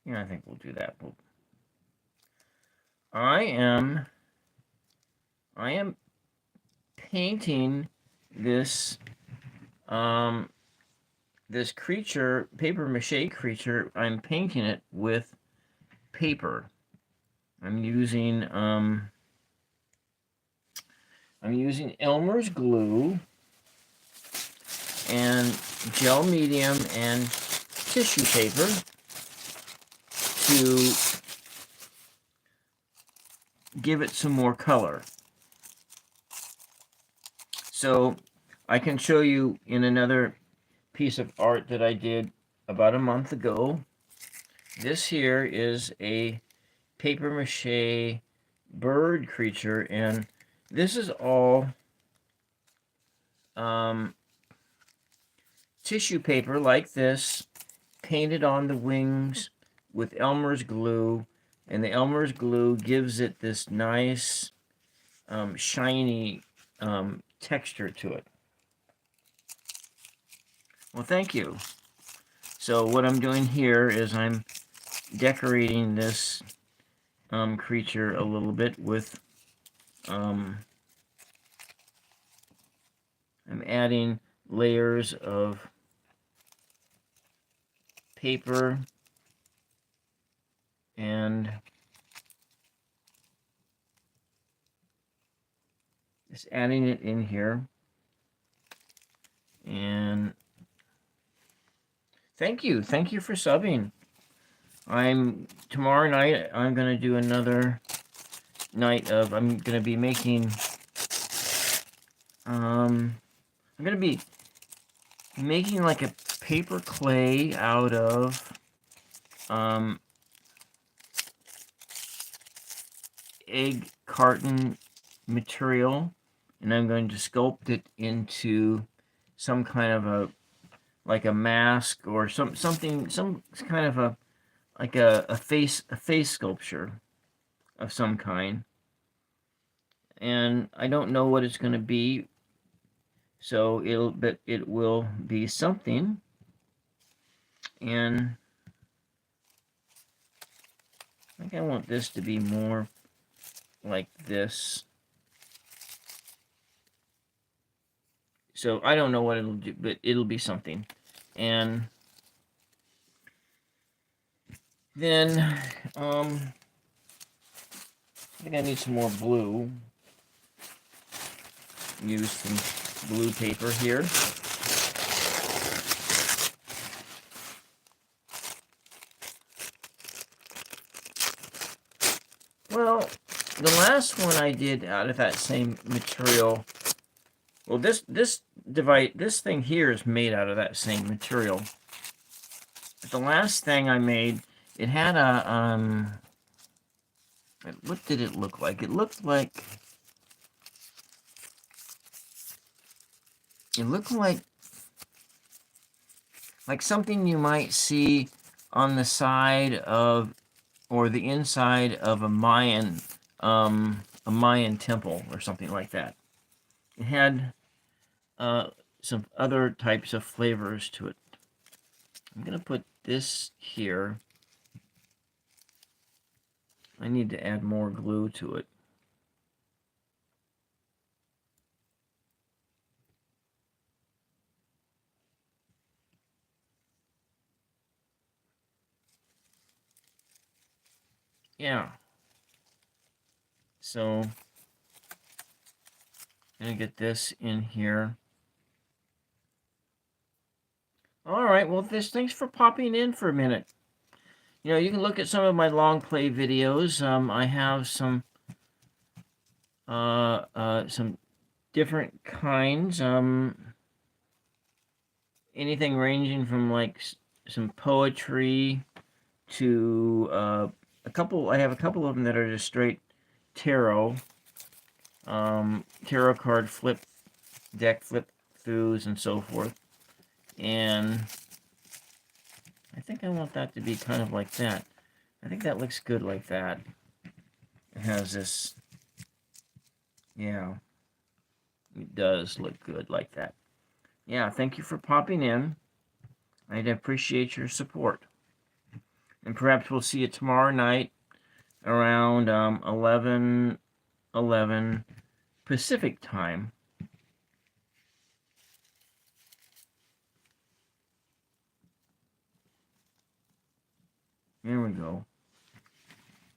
Yeah, I think we'll do that. I am painting this this creature, paper mache creature. I'm painting it with paper. I'm using Elmer's glue and gel medium and tissue paper to give it some more color. So I can show you in another piece of art that I did about a month ago. This here is a paper mache bird creature, and this is all tissue paper like this, painted on the wings with Elmer's glue, and the Elmer's glue gives it this nice shiny texture to it. Well, thank you. So what I'm doing here is I'm decorating this creature a little bit with I'm adding layers of paper and just adding it in here. And thank you for subbing. Tomorrow night I'm gonna do another night of I'm gonna be making I'm gonna be making like a paper clay out of egg carton material, and I'm going to sculpt it into some kind of a, like a mask or some kind of a, like a face sculpture of some kind. And I don't know what it's going to be, so it will be something. And I think I want this to be more like this. So I don't know what it'll do, but it'll be something. And then I think I need some more blue. Use some blue paper here. Well, the last one I did out of that same material, well, this thing here is made out of that same material. But the last thing I made, it had a what did it look like? It looked like something you might see on the side of, or the inside of a Mayan temple or something like that. It had some other types of flavors to it. I'm gonna put this here. I need to add more glue to it. Yeah. So I'm gonna get this in here. All right, well, thanks for popping in for a minute. You know, you can look at some of my long play videos. I have some different kinds. Anything ranging from like some poetry to a couple. I have a couple of them that are just straight tarot, tarot card deck flip throughs and so forth. And I think I want that to be kind of like that. I think that looks good like that. It has this, yeah, it does look good like that. Yeah, thank you for popping in. I'd appreciate your support. And perhaps we'll see you tomorrow night around 11 Pacific time. There we go.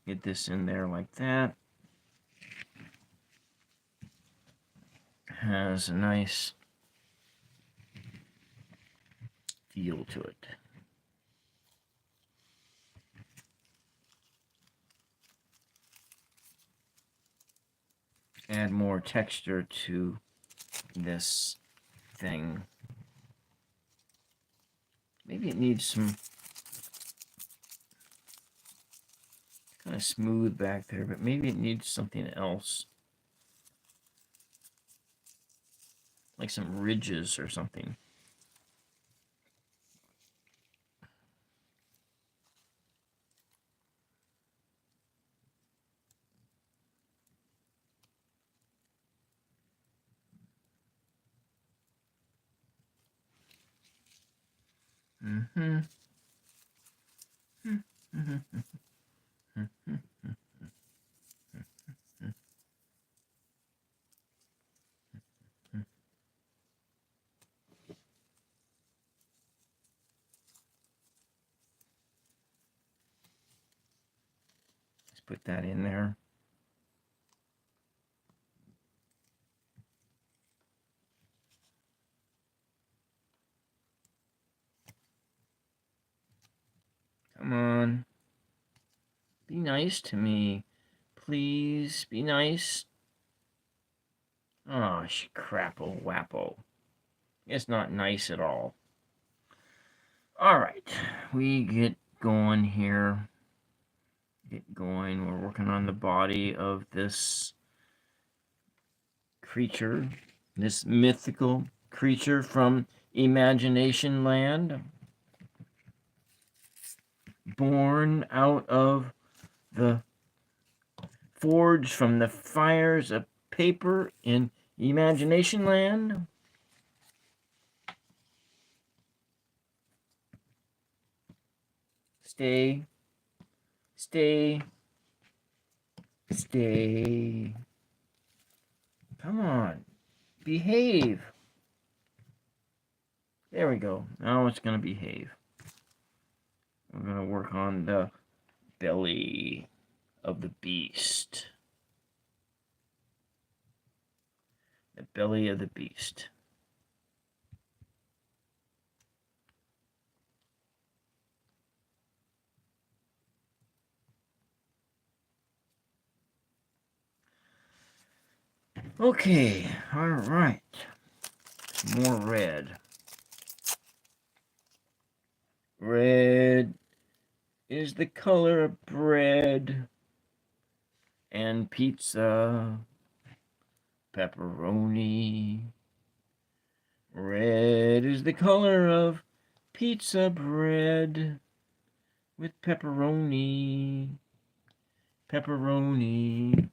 Get this in there like that. Has a nice feel to it. Add more texture to this thing. Maybe it needs some kind of smooth back there, but maybe it needs something else. Like some ridges or something. Mm-hmm. Let's put that in there. Come on. Be nice to me. Please be nice. Oh, crapple wapple. It's not nice at all. All right, we get going here. Get going. We're working on the body of this creature, this mythical creature from Imagination Land, born out of the forged from the fires of paper in Imagination Land. Stay, stay, stay. Come on, behave. There we go. Now it's going to behave. We're going to work on the belly of the beast. The belly of the beast. Okay, all right. More red. Red is the color of bread and pizza, pepperoni. Red is the color of pizza bread with pepperoni. Pepperoni.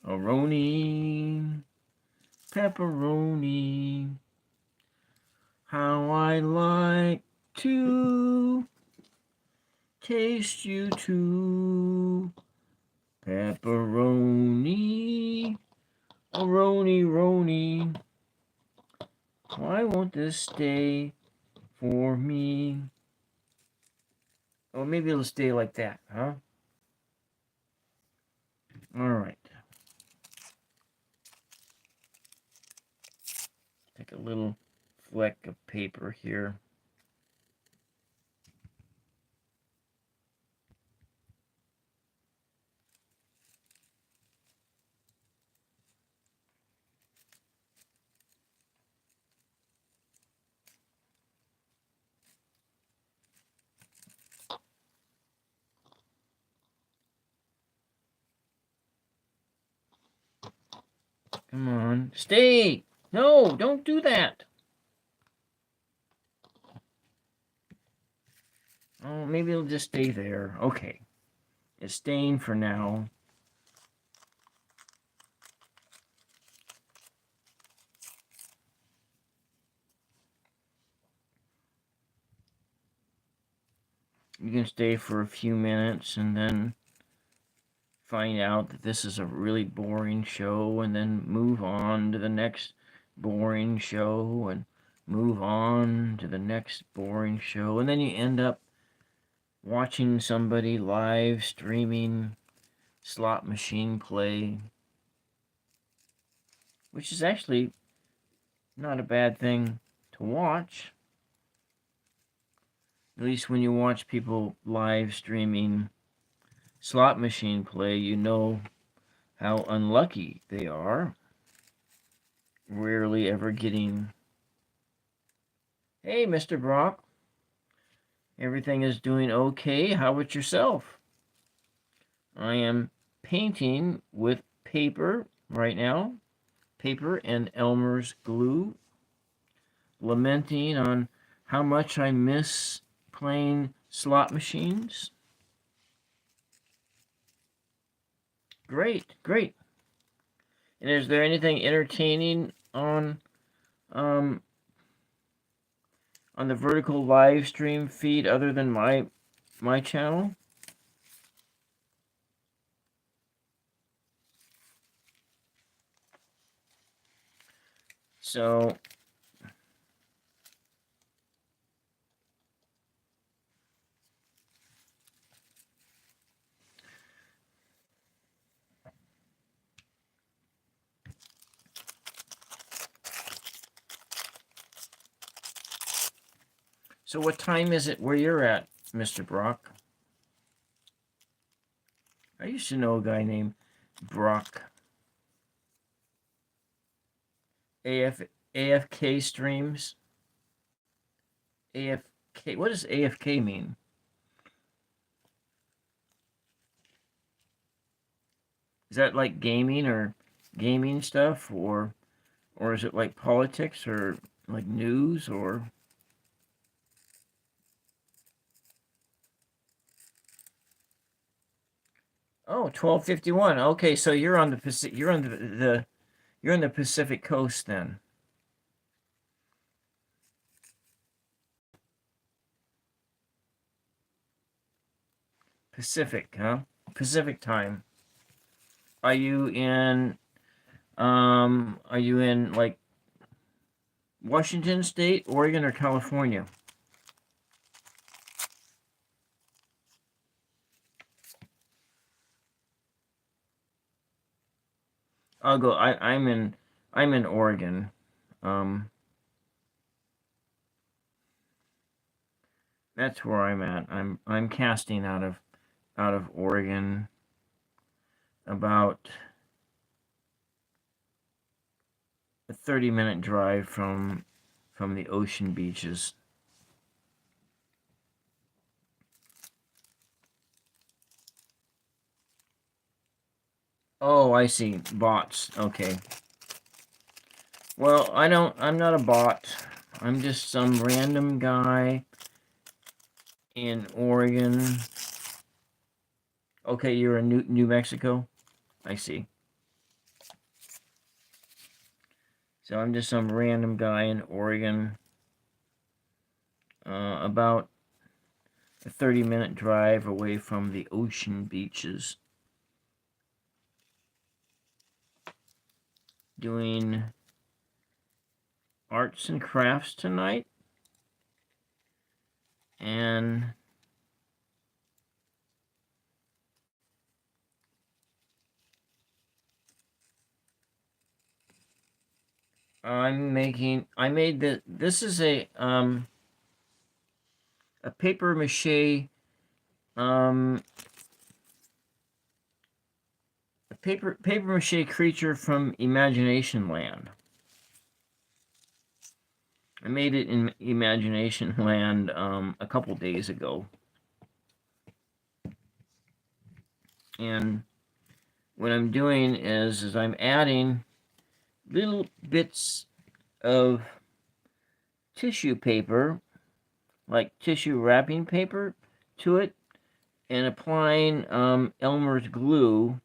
Aroni. Pepperoni. How I like to taste you too. Pepperoni. Aroni, roni. Why won't this stay for me? Oh, maybe it'll stay like that, huh? All right. Take a little fleck of paper here. Come on. Stay! No, don't do that. Oh, maybe it'll just stay there. Okay. It's staying for now. You can stay for a few minutes and then find out that this is a really boring show and then move on to the next boring show and move on to the next boring show. And then you end up watching somebody live streaming slot machine play, which is actually not a bad thing to watch. At least when you watch people live streaming slot machine play, you know how unlucky they are. Rarely ever getting, hey, Mr. Brock, everything is doing okay. How about yourself? I am painting with paper right now, paper and Elmer's glue, lamenting on how much I miss playing slot machines. Great, great. And is there anything entertaining on the vertical live stream feed other than my channel? So what time is it where you're at, Mr. Brock? I used to know a guy named Brock. AFK streams. AFK. What does AFK mean? Is that like gaming or gaming stuff, or is it like politics or like news or? Oh, 12:51. Okay, so you're on the Pacific. You're on you're on the Pacific coast then. Pacific, huh? Pacific time. Are you in like Washington State, Oregon, or California? I'll go. I'm in Oregon. Um, that's where I'm at. I'm casting out of Oregon, about a 30-minute drive from the ocean beaches. Oh, I see. Bots. Okay. Well, I'm not a bot. I'm just some random guy in Oregon. Okay, you're in New Mexico? I see. So I'm just some random guy in Oregon. About a 30-minute drive away from the ocean beaches. Doing arts and crafts tonight. And I made this is a paper mache um a paper mache creature from Imagination Land. I made it in Imagination Land a couple days ago. And what I'm doing is I'm adding little bits of tissue paper, like tissue wrapping paper, to it, and applying Elmer's glue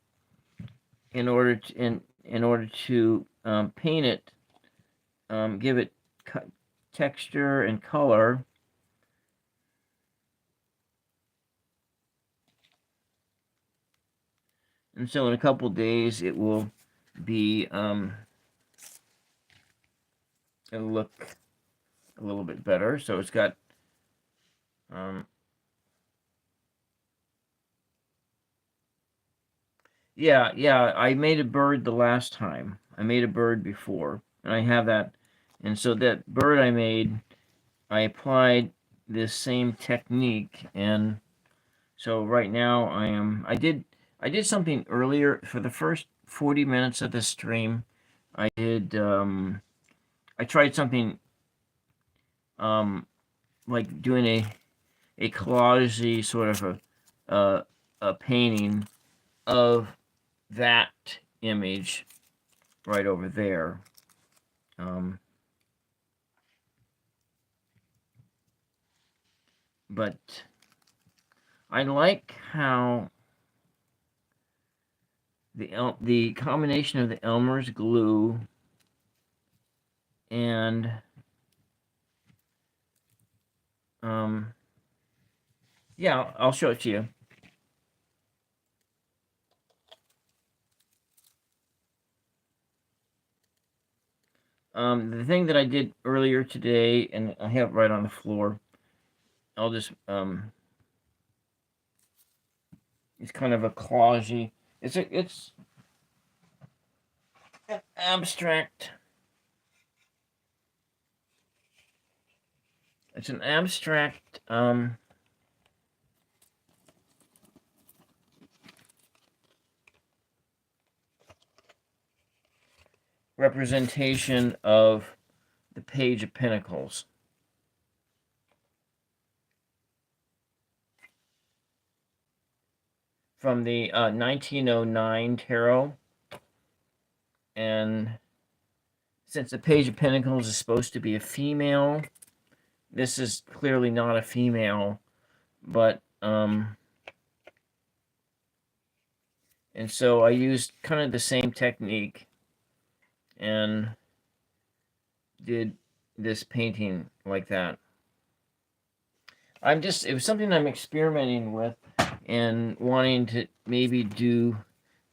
in order to paint it, give it texture and color. And so in a couple days it will be it'll look a little bit better. So it's got yeah, I made a bird the last time. I made a bird before, and I have that. And so that bird I made, I applied this same technique, and so right now I did something earlier for the first 40 minutes of the stream. I did I tried something like doing a collage sort of a painting of that image right over there. But I like how the combination of the Elmer's glue and yeah, I'll show it to you. The thing that I did earlier today, and I have it right on the floor. I'll just it's kind of a collage-y. It's abstract. It's an abstract representation of the Page of Pentacles. From the 1909 tarot. And since the Page of Pentacles is supposed to be a female, this is clearly not a female, but and so I used kind of the same technique and did this painting like that. It was something I'm experimenting with and wanting to maybe do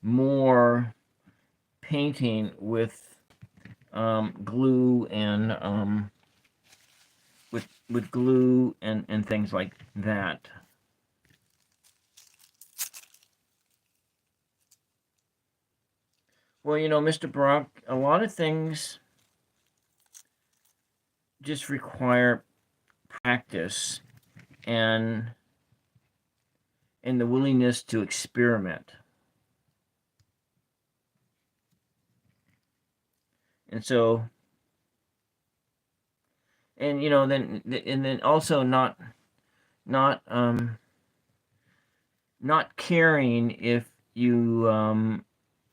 more painting with glue and with glue and things like that. Well, you know, Mr. Brock, a lot of things just require practice and the willingness to experiment. And so, and you know, then also not caring if you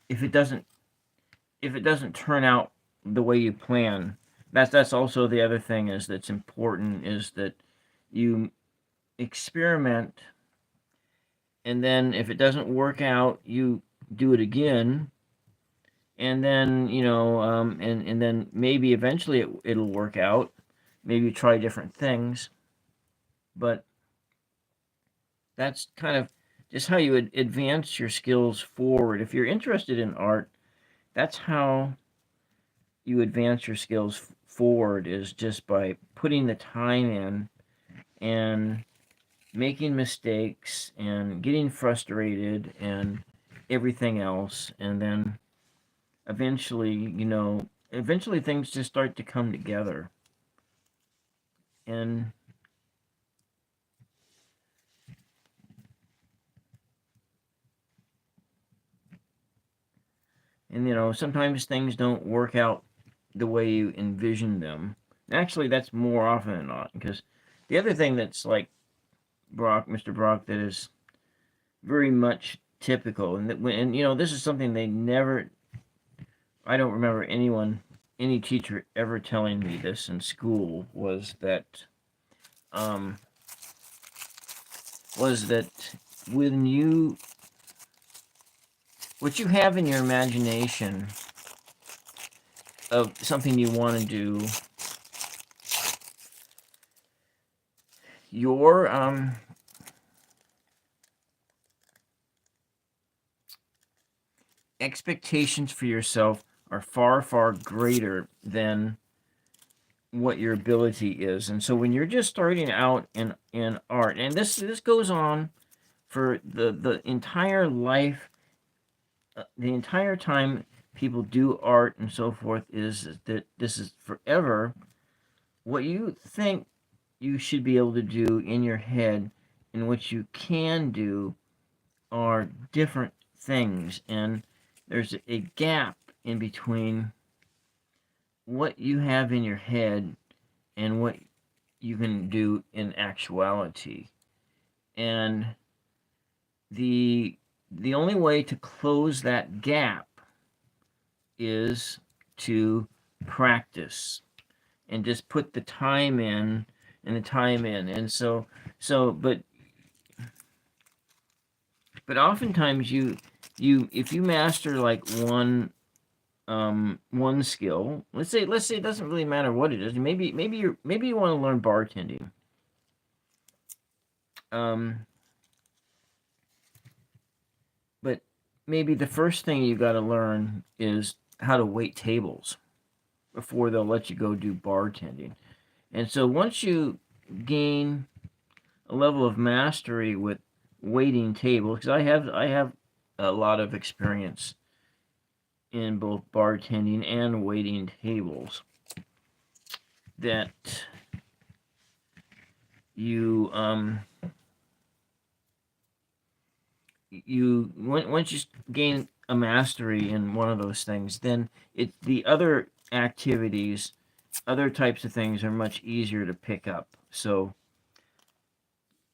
if it doesn't turn out the way you plan. That's also the other thing that's important, is that you experiment, and then if it doesn't work out, you do it again, and then and then maybe eventually it'll work out. Maybe try different things, but that's kind of just how you advance your skills forward. If you're interested in art, that's how you advance your skills forward, is just by putting the time in and making mistakes and getting frustrated and everything else, and then eventually things just start to come together. And sometimes things don't work out the way you envision them. Actually, that's more often than not, because the other thing that's like Mr. Brock, that is very much typical, and this is something I don't remember any teacher ever telling me this in school, was that when what you have in your imagination of something you want to do, your expectations for yourself are far, far greater than what your ability is. And so when you're just starting out in art, and this goes on for the entire life, the entire time people do art and so forth, is that this is forever. What you think you should be able to do in your head and what you can do are different things, and there's a gap in between what you have in your head and what you can do in actuality. And the only way to close that gap is to practice and just put the time in and so but oftentimes you if you master like one skill, let's say it doesn't really matter what it is. Maybe you want to learn bartending. But maybe the first thing you got to learn is how to wait tables before they'll let you go do bartending. And so once you gain a level of mastery with waiting tables, because I have a lot of experience in both bartending and waiting tables, that you once you gain a mastery in one of those things, then the other activities other types of things are much easier to pick up. So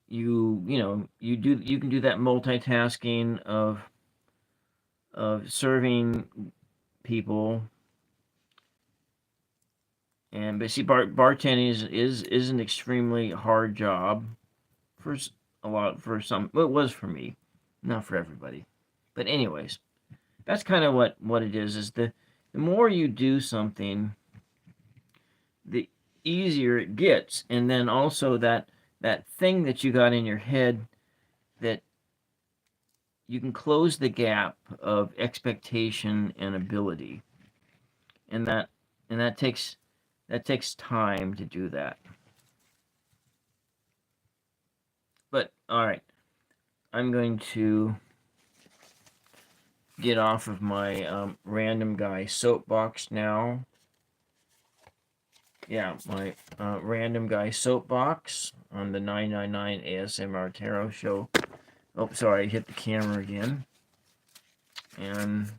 you can do that multitasking of serving people. And but see, bartending is an extremely hard job for for some. Well, it was for me, not for everybody. But anyways, that's kind of what it is. Is the more you do something, the easier it gets, and then also that thing that you got in your head, that you can close the gap of expectation and ability, and that takes time to do that. But all right, I'm going to get off of my random guy soapbox now. Yeah, my random guy soapbox on the 999 ASMR Tarot Show. Oh, sorry, I hit the camera again. And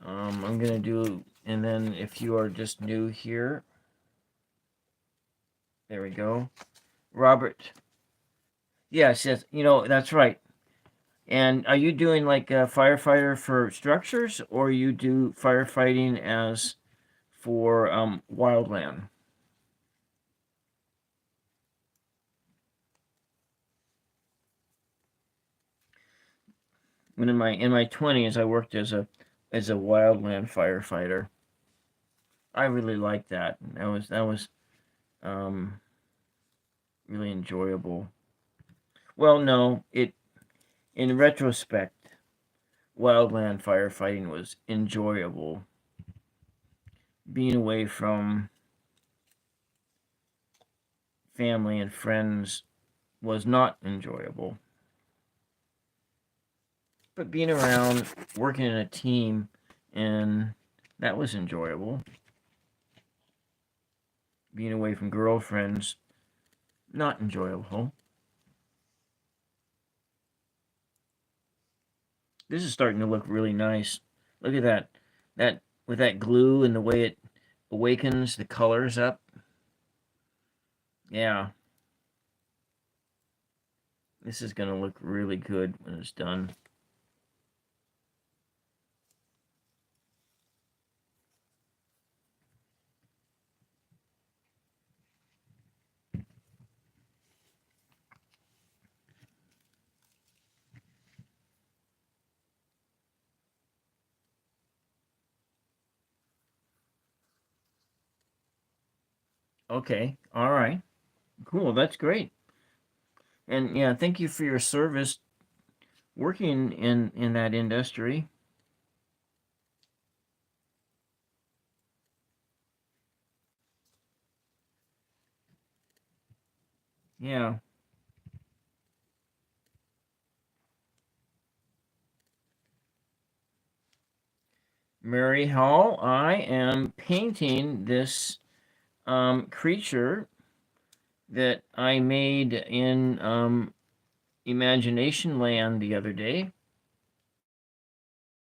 I'm going to do, and then if you are just new here, there we go. Robert. Yes, yes, that's right. And are you doing like a firefighter for structures, or you do firefighting as for wildland? When in my 20s, I worked as a wildland firefighter. I really liked that. That was um, really enjoyable. Well, no, in retrospect, wildland firefighting was enjoyable. Being away from family and friends was not enjoyable. But being around, working in a team, and that was enjoyable. Being away from girlfriends, not enjoyable. This is starting to look really nice. Look at that. That with that glue and the way it awakens the colors up. Yeah. This is going to look really good when it's done. Okay. All right. Cool. That's great. And yeah, thank you for your service working in that industry. Yeah. Mary Hall, I am painting this creature that I made in Imagination Land the other day.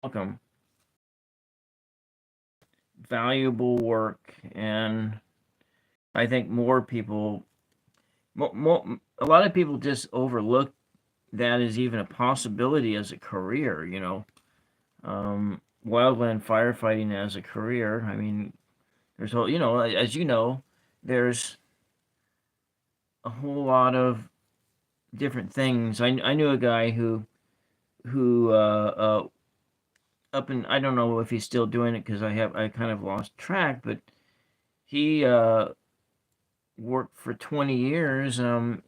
Welcome. Valuable work, and I think more people, a lot of people just overlook that as even a possibility as a career. Wildland firefighting as a career. I mean, there's whole, as you know, there's a whole lot of different things. I knew a guy who up in, I don't know if he's still doing it because I kind of lost track, but he worked for 20 years doing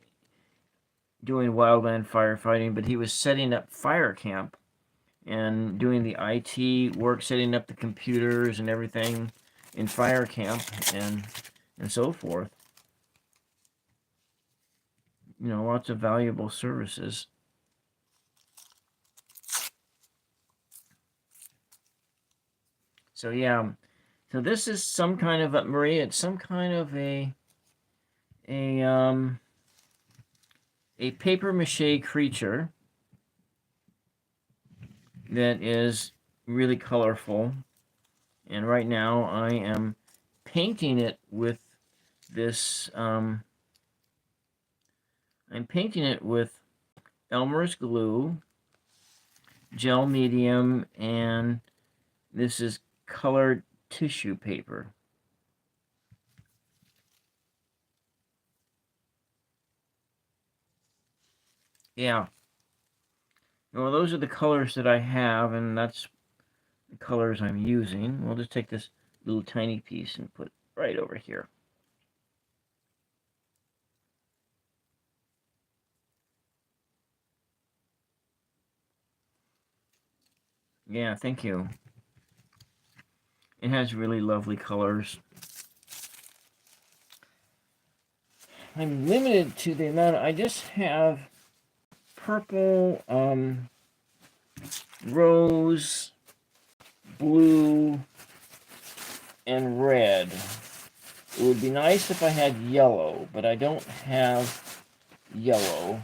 wildland firefighting, but he was setting up fire camp and doing the IT work, setting up the computers and everything in fire camp and so forth. Lots of valuable services. So yeah, so this is some kind of Maria. It's some kind of a um a paper mache creature that is really colorful. And right now I am painting it with this, I'm painting it with Elmer's glue, gel medium, and this is colored tissue paper. Yeah. Well, those are the colors that I have, and that's the colors I'm using. We'll just take this little tiny piece and put it right over here. Yeah, thank you. It has really lovely colors. I'm limited to the amount. I just have purple, rose, blue, and red. It would be nice if I had yellow, but I don't have yellow.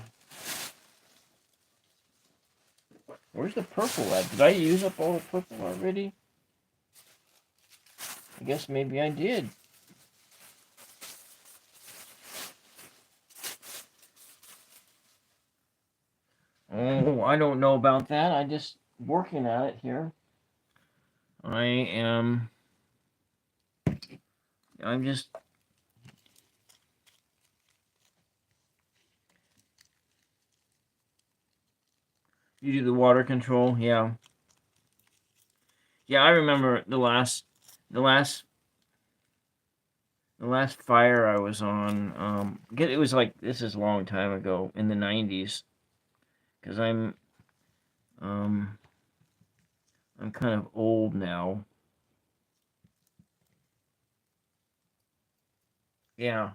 Where's the purple at? Did I use up all the purple already? I guess maybe I did. Oh, I don't know about that. I'm just working at it here. I'm just... You do the water control? Yeah. Yeah, I remember the last fire I was on. It was like, this is a long time ago, in the 90s. Because I'm kind of old now. Yeah.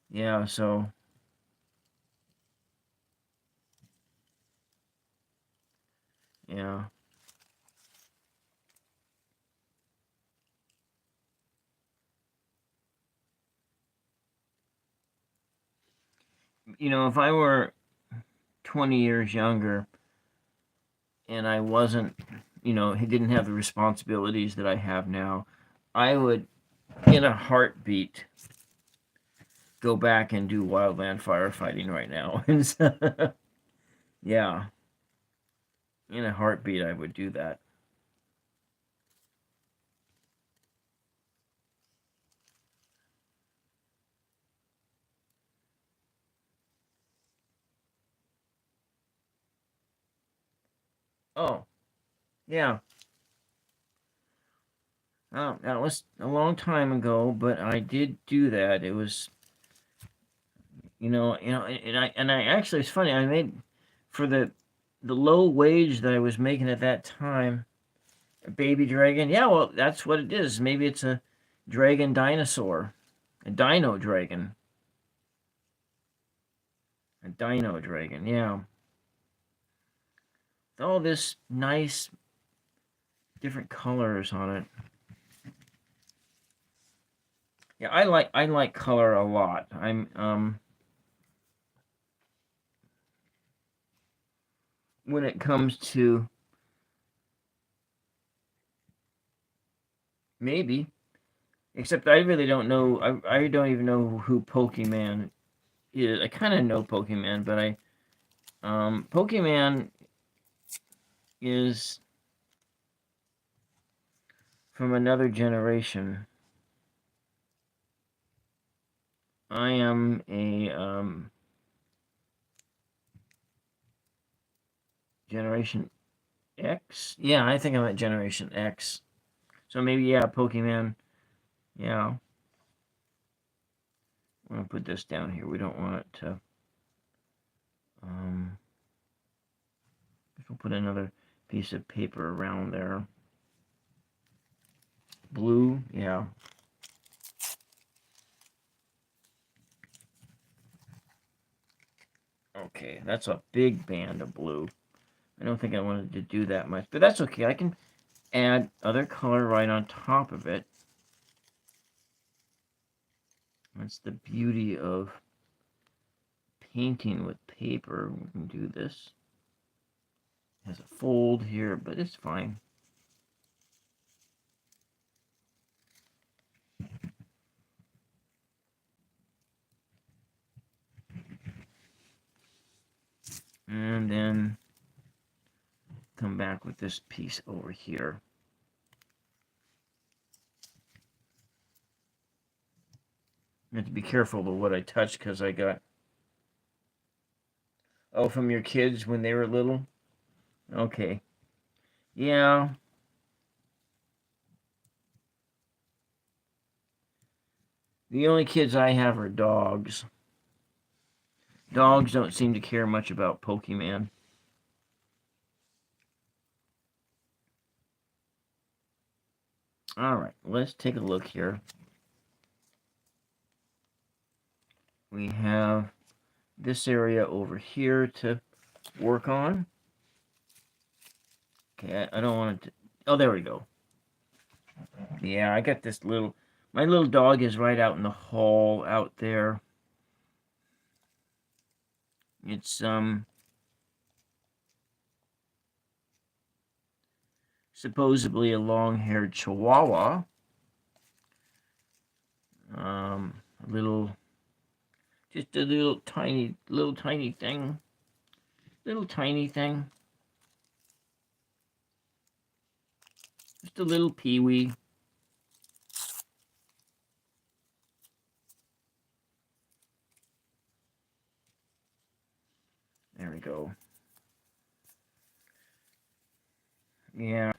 Yeah, so... Yeah. You know, if I were 20 years younger and I wasn't, you know, he didn't have the responsibilities that I have now, I would, in a heartbeat, go back and do wildland firefighting right now. Yeah, in a heartbeat, I would do that. Oh, yeah. Oh, that was a long time ago, but I did do that. It was, and I actually, it's funny. I made, for the low wage that I was making at that time, a baby dragon. Yeah, well, that's what it is. Maybe it's a dragon dinosaur, a dino dragon, a dino dragon. Yeah, all this nice different colors on it. Yeah, I like color a lot. I'm when it comes to, maybe, except I really don't know. I don't even know who Pokemon is. I kind of know Pokemon, but Pokemon is from another generation. I am a Generation X. Yeah, I think I'm at Generation X. So maybe, yeah, Pokemon. Yeah, I'm gonna put this down here. We don't want it to. Um, we'll put another piece of paper around there. Blue, yeah. Okay, that's a big band of blue. I don't think I wanted to do that much, but that's okay. I can add other color right on top of it. That's the beauty of painting with paper. We can do this. It has a fold here, but it's fine. come back with this piece over here. You have to be careful with what I touch because I got... Oh, from your kids when they were little? Okay. Yeah. The only kids I have are dogs. Dogs don't seem to care much about Pokemon. Alright, let's take a look here. We have this area over here to work on. Okay, I don't want it to... Oh, there we go. Yeah, I got this little... My little dog is right out in the hall out there. It's, supposedly a long-haired Chihuahua. A little... Just a little tiny thing. Little tiny thing. Just a little peewee. There we go. Yeah.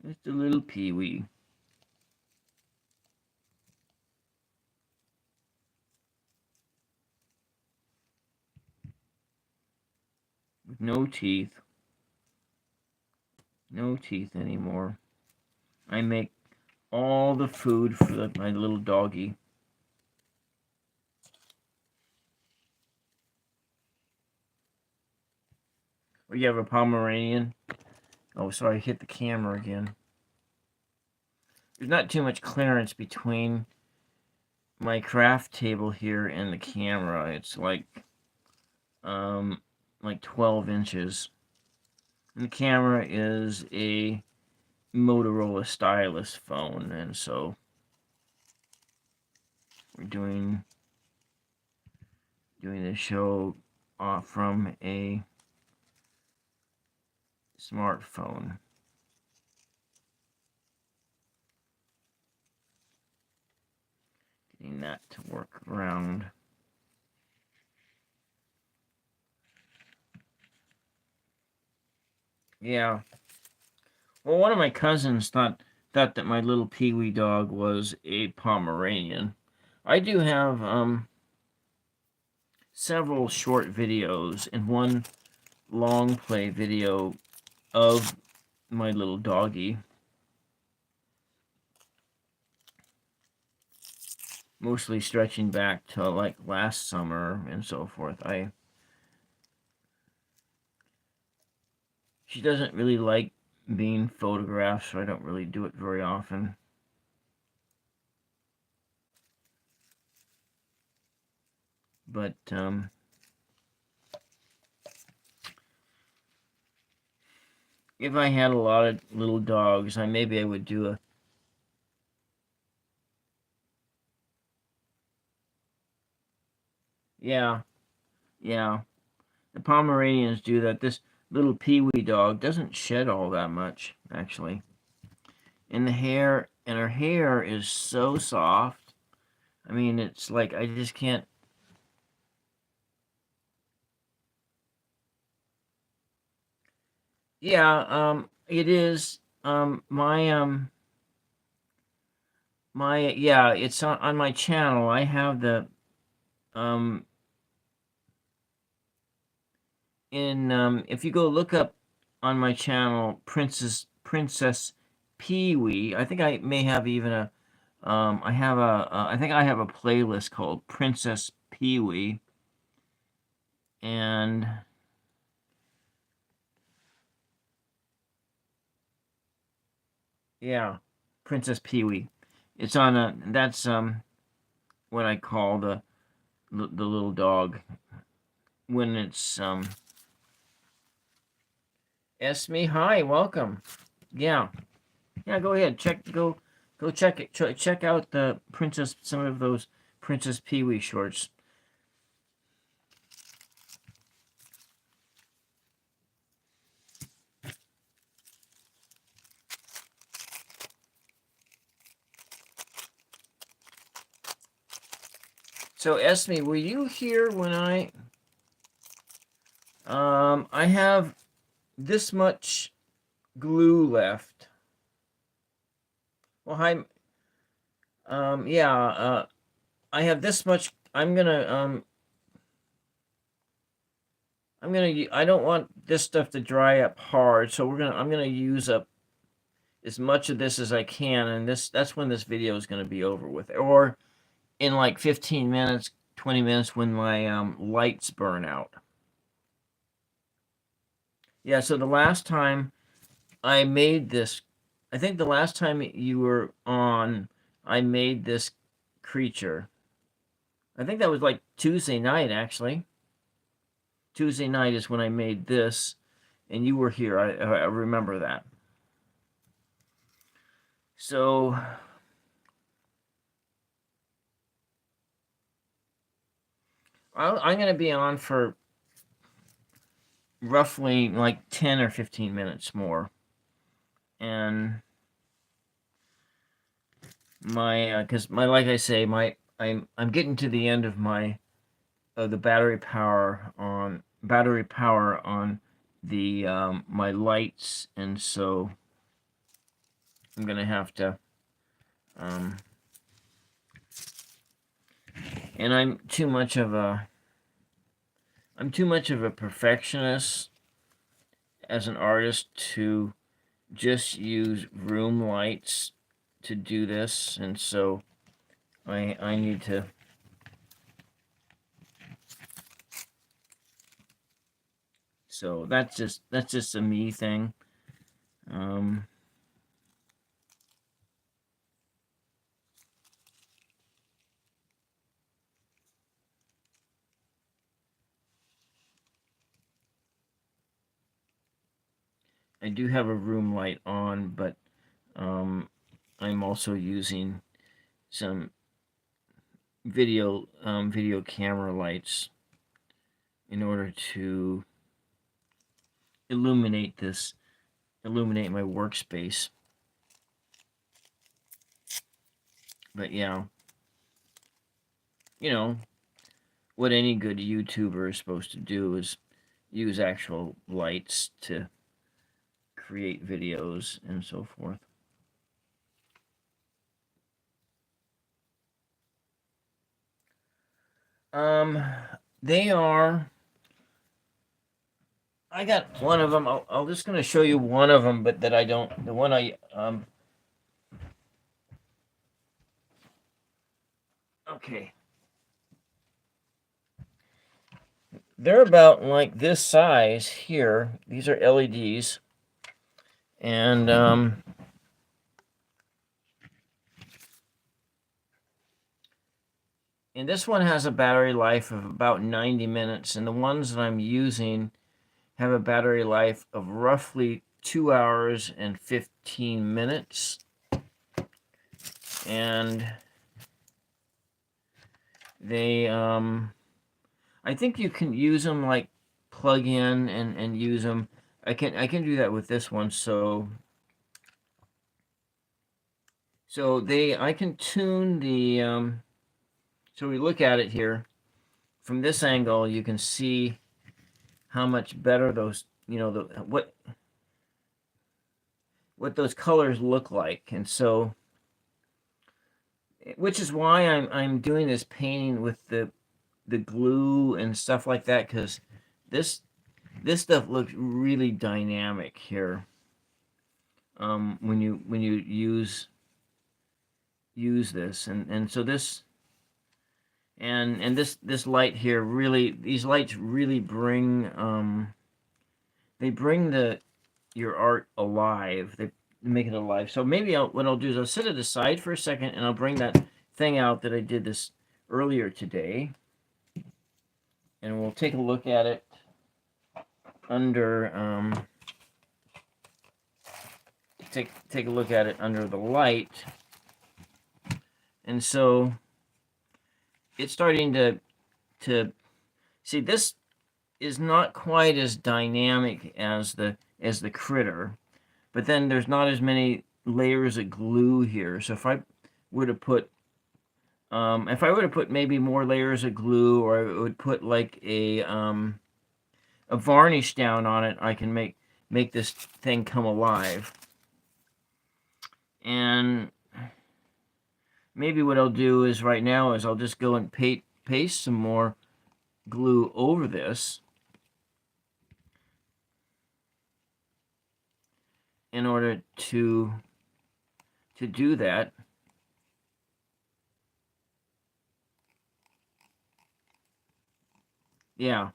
Just a little peewee. With no teeth. No teeth anymore. I make all the food for my little doggy. Or you have a Pomeranian. Oh, sorry, I hit the camera again. There's not too much clearance between my craft table here and the camera. It's like 12 inches. And the camera is a Motorola stylus phone, and so we're doing the show from a smartphone. Getting that to work around. Yeah. Well, one of my cousins thought that my little peewee dog was a Pomeranian. I do have several short videos and one long play video of my little doggy. Mostly stretching back to like last summer and so forth. She doesn't really like being photographed, so I don't really do it very often. But if I had a lot of little dogs, maybe I would do a... Yeah, yeah. The Pomeranians do that. This little peewee dog doesn't shed all that much, actually. And her hair is so soft. I mean, it's like I just can't... Yeah, it is. Yeah, it's on my channel. I have the if you go look up on my channel Princess Peewee, I think I may have even a I think I have a playlist called Princess Peewee, and yeah, Princess Peewee. It's on that's what I call the little dog when it's Esme, hi, welcome. Yeah, go ahead, go check it. Check out the some of those Princess Peewee shorts. So Esme, were you here when I have this much glue left? Well, hi. Yeah, I have this much. I don't want this stuff to dry up hard, so I'm gonna use up as much of this as I can, and that's when this video is gonna be over with, or in like 15 minutes, 20 minutes when my lights burn out. Yeah, so the last time I made this, I think the last time you were on, I made this creature. I think that was like Tuesday night, actually. Tuesday night is when I made this, and you were here. I remember that. So I'm going to be on for roughly like 10 or 15 minutes more. And because like I say, I'm getting to the end of my the battery power on the my lights, and so I'm gonna have to and I'm too much of a perfectionist as an artist to just use room lights to do this, and so I need to so that's just a me thing. I do have a room light on, but I'm also using some video camera lights in order to illuminate my workspace. But yeah, you know what any good YouTuber is supposed to do is use actual lights to create videos and so forth. They are. I got one of them. I'll just gonna show you one of them, but that I don't. The one I Okay. They're about like this size here. These are LEDs, and this one has a battery life of about 90 minutes, and the ones that I'm using have a battery life of roughly 2 hours and 15 minutes. And they, I think you can use them like plug in and use them. I can do that with this one. So I can tune the, so we look at it here from this angle, you can see how much better those, what those colors look like. And so, which is why I'm doing this painting with the glue and stuff like that, because this stuff looks really dynamic here. When you use this, and so this and this light here, really, these lights really bring they bring your art alive. They make it alive. So maybe what I'll do is I'll set it aside for a second, and I'll bring that thing out that I did this earlier today, and we'll take a look at it under take a look at it under the light. And so it's starting to see, this is not quite as dynamic as the critter, but then there's not as many layers of glue here. So if I were to put If I were to put maybe more layers of glue, or I would put like a varnish down on it, I can make this thing come alive. And maybe what I'll do is right now is I'll just go and paste some more glue over this in order to do that. Yeah.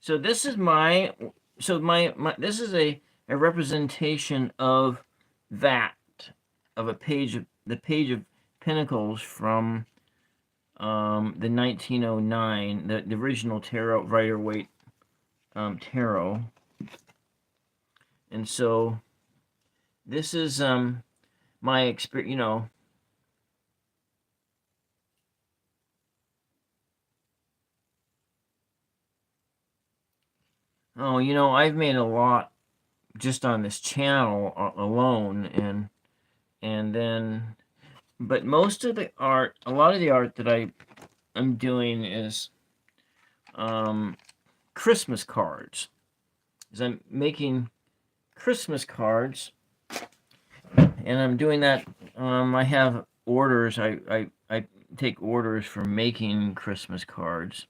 So this is my this is a representation of that, of a page of the page of Pentacles from the 1909, the original tarot Rider-Waite tarot. And so this is my experience, you know. Oh, you know, I've made a lot just on this channel alone, and then, but most of the art, a lot of the art that I'm doing is Christmas cards. Is I'm making Christmas cards, and I'm doing that. I have orders. I take orders for making Christmas cards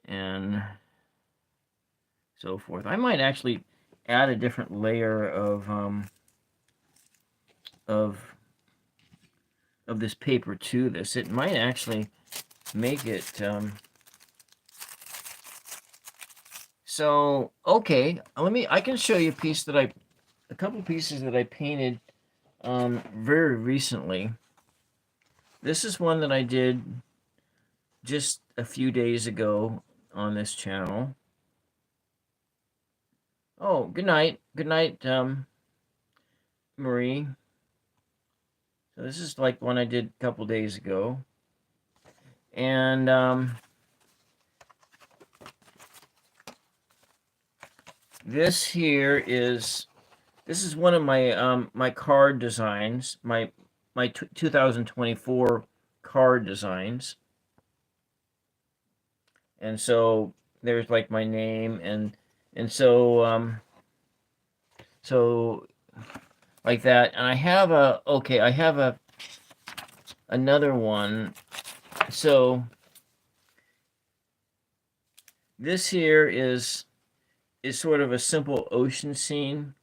and so forth. I might actually add a different layer of this paper to this. It might actually make it so okay. I can show you a couple pieces that I painted very recently. This is one that I did just a few days ago on this channel. Oh, good night, Marie. So this is like one I did a couple days ago, and this here is one of my my card designs, my 2024 card designs. And so there's like my name, and so so like that. And I have another one. So this here is sort of a simple ocean scene.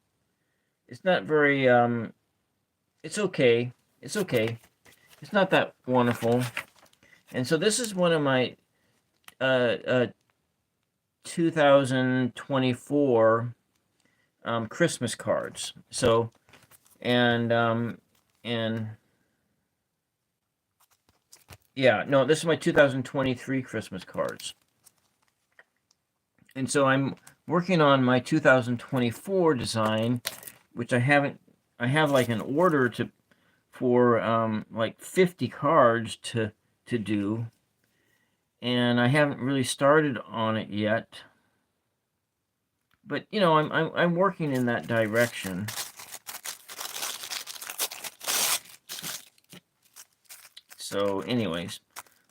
It's not very it's okay. It's okay. It's not that wonderful. And so this is one of my 2024 Christmas cards. So and yeah, no, this is my 2023 Christmas cards. And so I'm working on my 2024 design, which I have like an order for like 50 cards to do, and I haven't really started on it yet. But you know, I'm working in that direction. So anyways,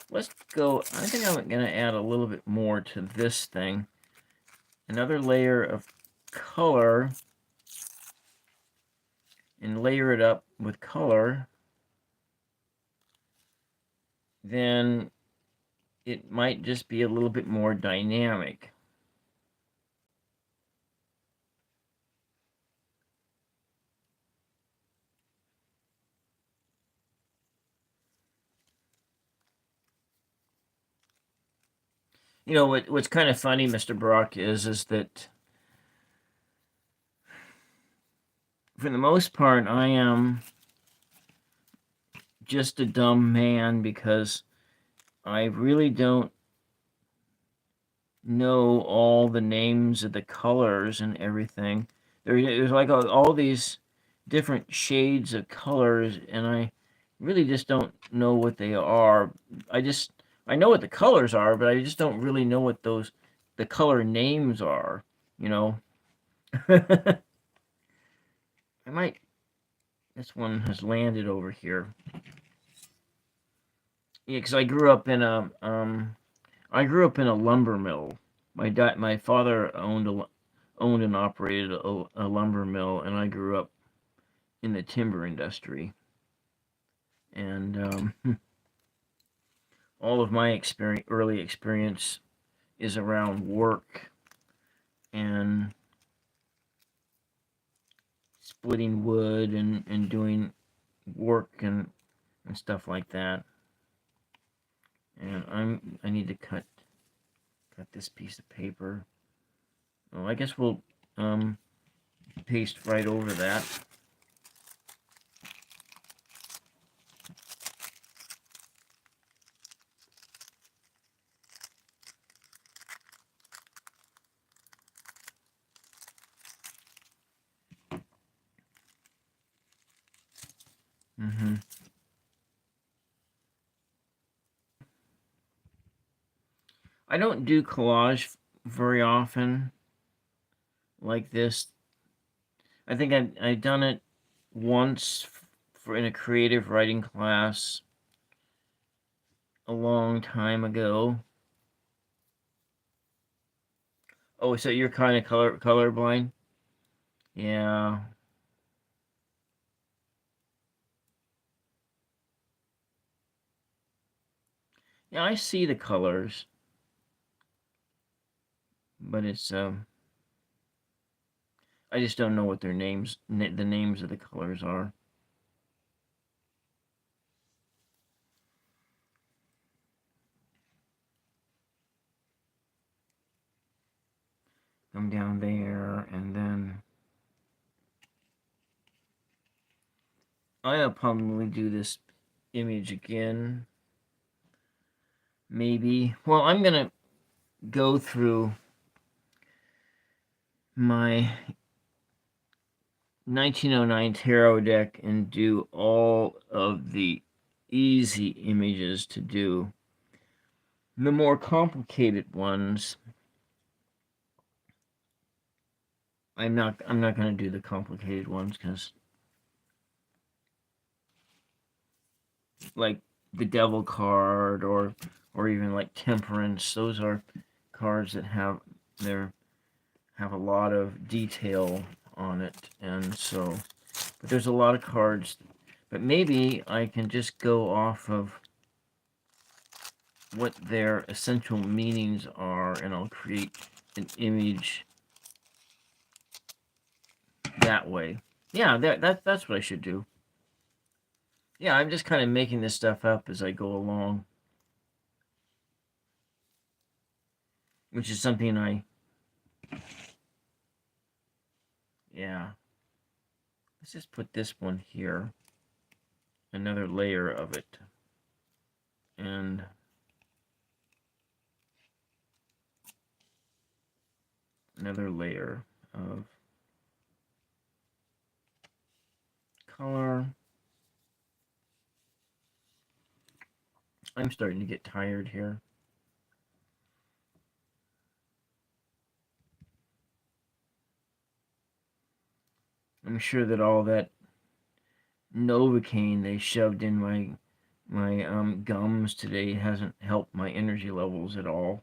let's go. I think I'm going to add a little bit more to this thing. Another layer of color, and layer it up with color. Then it might just be a little bit more dynamic. You know what's kind of funny, Mr. Brock, is that for the most part I am just a dumb man, because I really don't know all the names of the colors and everything. There's like all these different shades of colors, and I really just don't know what they are. I know what the colors are, but I just don't really know what the color names are, you know. I might, this one has landed over here. Yeah, because I grew up in a lumber mill. My father owned and operated a lumber mill, and I grew up in the timber industry. And all of my early experience is around work and splitting wood and doing work and stuff like that. And I need to cut this piece of paper. Well, I guess we'll paste right over that. Mm-hmm. I don't do collage very often like this. I think I've done it once for in a creative writing class a long time ago. Oh, so you're kind of colorblind? Yeah. Yeah, I see the colors, but it's I just don't know what their the names of the colors are. Come down there, and then I'll probably do this image again. Maybe. Well, I'm gonna go through my 1909 tarot deck and do all of the easy images to do. The more complicated ones, I'm not going to do the complicated ones because like the devil card or even like temperance, those are cards that have a lot of detail on it, and so but there's a lot of cards, but maybe I can just go off of what their essential meanings are, and I'll create an image that way. Yeah, that's what I should do. Yeah, I'm just kind of making this stuff up as I go along, which is something yeah. Let's just put this one here, another layer of it, and another layer of color. I'm starting to get tired here. I'm sure that all that Novocaine they shoved in my gums today hasn't helped my energy levels at all.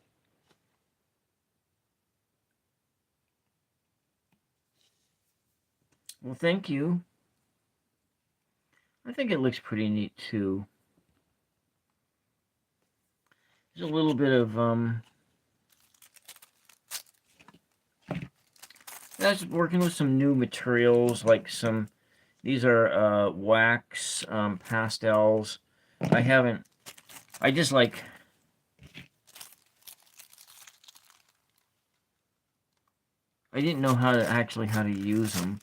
Well, thank you. I think it looks pretty neat too. There's a little bit of I was working with some new materials, like these are wax pastels. I haven't, I just like, I didn't know how to use them.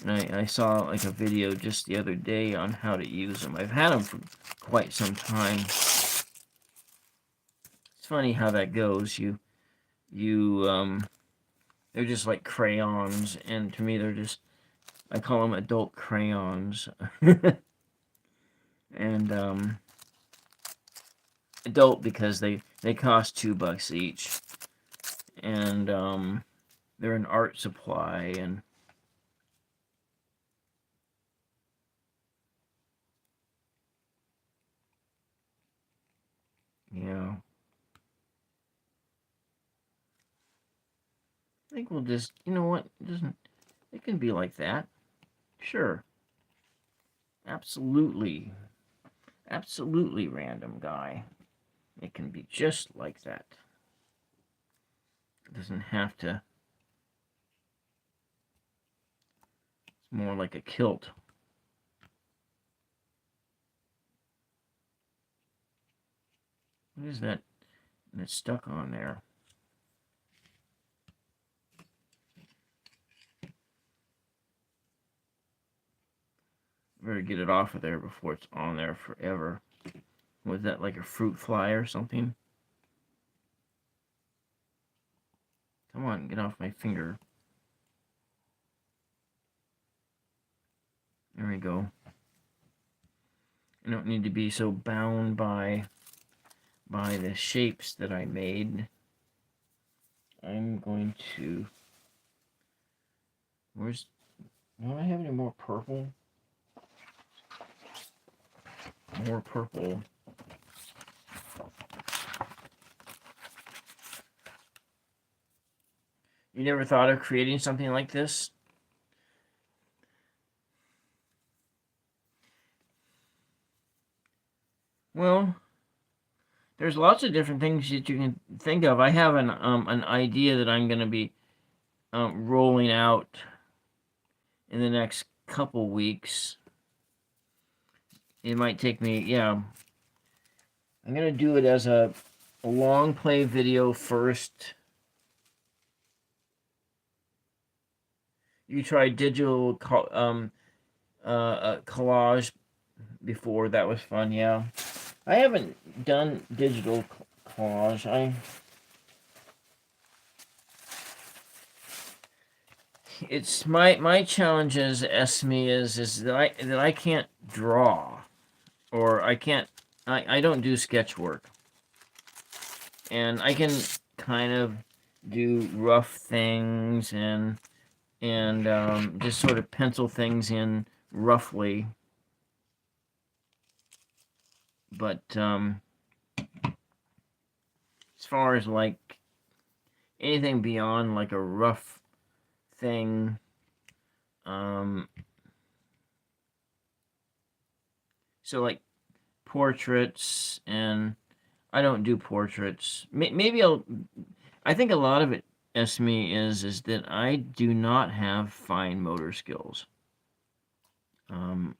And I saw like a video just the other day on how to use them. I've had them for quite some time. It's funny how that goes. They're just like crayons, and to me they're just, I call them adult crayons. And adult because they cost $2 each, and they're an art supply. And think we'll just, you know what, it can be like that. Sure. Absolutely. Absolutely random guy. It can be just like that. It doesn't have to. It's more like a kilt. What is that? And it's stuck on there. Better get it off of there before it's on there forever. Was that like a fruit fly or something? Come on, get off my finger. There we go. I don't need to be so bound by the shapes that I made. I'm going to... Do I have any more purple? More purple. You never thought of creating something like this? Well, there's lots of different things that you can think of. I have an idea that I'm going to be rolling out in the next couple weeks. It might take me, yeah. I'm going to do it as a long play video first. You tried digital collage before. That was fun, yeah. I haven't done digital collage. It's my challenge as Esme is that I can't draw, or I don't do sketch work, and I can kind of do rough things and just sort of pencil things in roughly, but as far as like anything beyond like a rough thing, so like portraits, and I don't do portraits. Maybe I think a lot of it, Esme, is that I do not have fine motor skills. When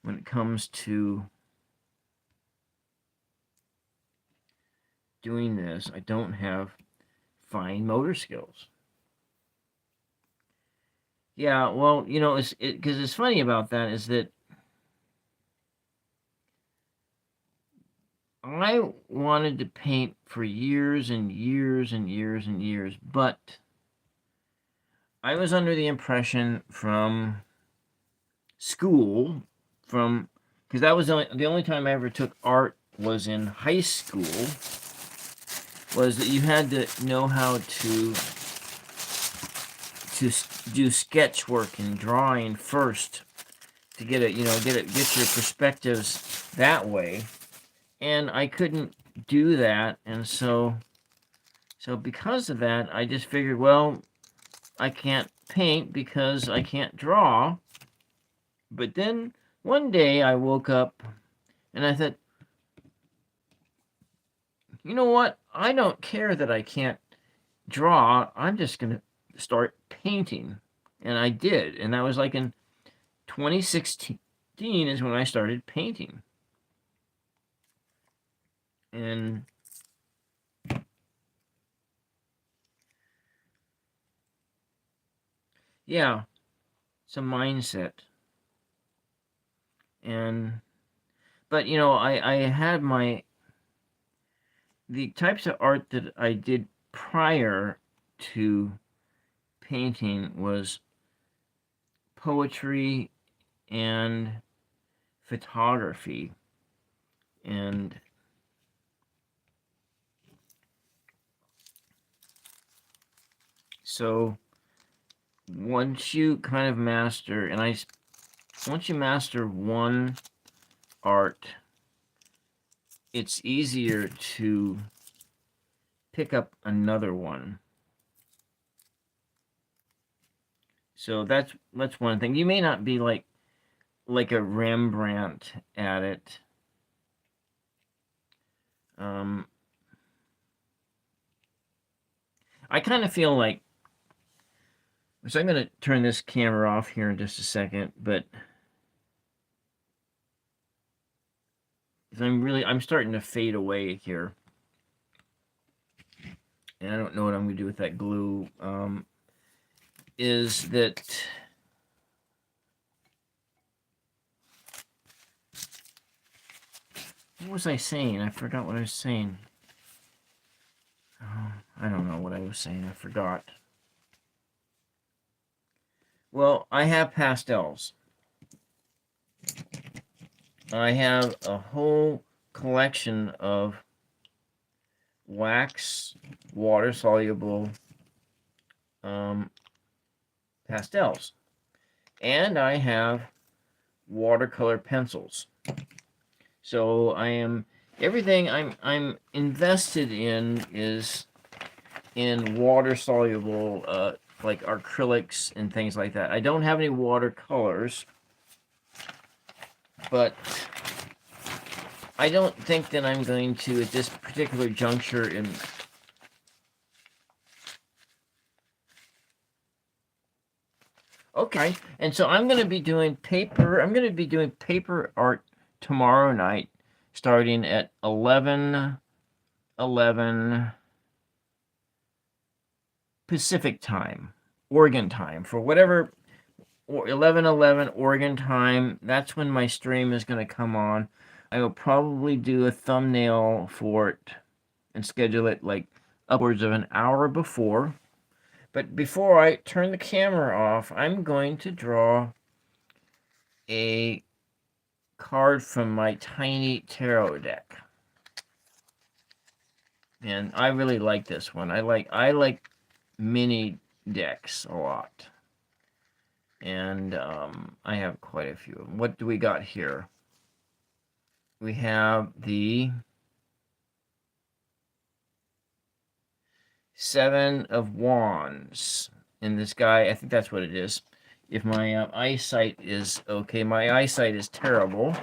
it comes to doing this, I don't have fine motor skills. Yeah, well, you know, because it's funny about that is that I wanted to paint for years and years and years and years, but I was under the impression from school, because that was the only time I ever took art was in high school, was that you had to know how to do sketch work and drawing first to get your perspectives that way, and I couldn't do that, and so because of that, I just figured, well, I can't paint because I can't draw. But then one day I woke up and I thought, you know what? I don't care that I can't draw. I'm just going to start painting. And I did. And that was like in 2016 is when I started painting. And yeah, it's a mindset. But you know, I had the types of art that I did prior to painting was poetry and photography. And so once you kind of master, once you master one art, it's easier to pick up another one. So that's one thing. You may not be like a Rembrandt at it. I kind of feel like, so I'm going to turn this camera off here in just a second, but I'm starting to fade away here. And I don't know what I'm going to do with that glue. Is that what was I saying? I forgot what I was saying. Oh, I don't know what I was saying. I forgot. Well, I have pastels. I have a whole collection of wax, water-soluble pastels. And I have watercolor pencils. So everything I'm invested in is in water-soluble, like acrylics and things like that. I don't have any watercolors, but I don't think that I'm going to, at this particular juncture in... Okay, and so I'm going to be doing paper art tomorrow night, starting at 11 Pacific time, Oregon time, for whatever, 11 Oregon time. That's when my stream is going to come on. I will probably do a thumbnail for it and schedule it like upwards of an hour before. But before I turn the camera off, I'm going to draw a card from my tiny tarot deck. And I really like this one. I like mini decks a lot. And I have quite a few. What do we got here? We have the Seven of Wands in this guy. I think that's what it is. If my eyesight is okay, my eyesight is terrible.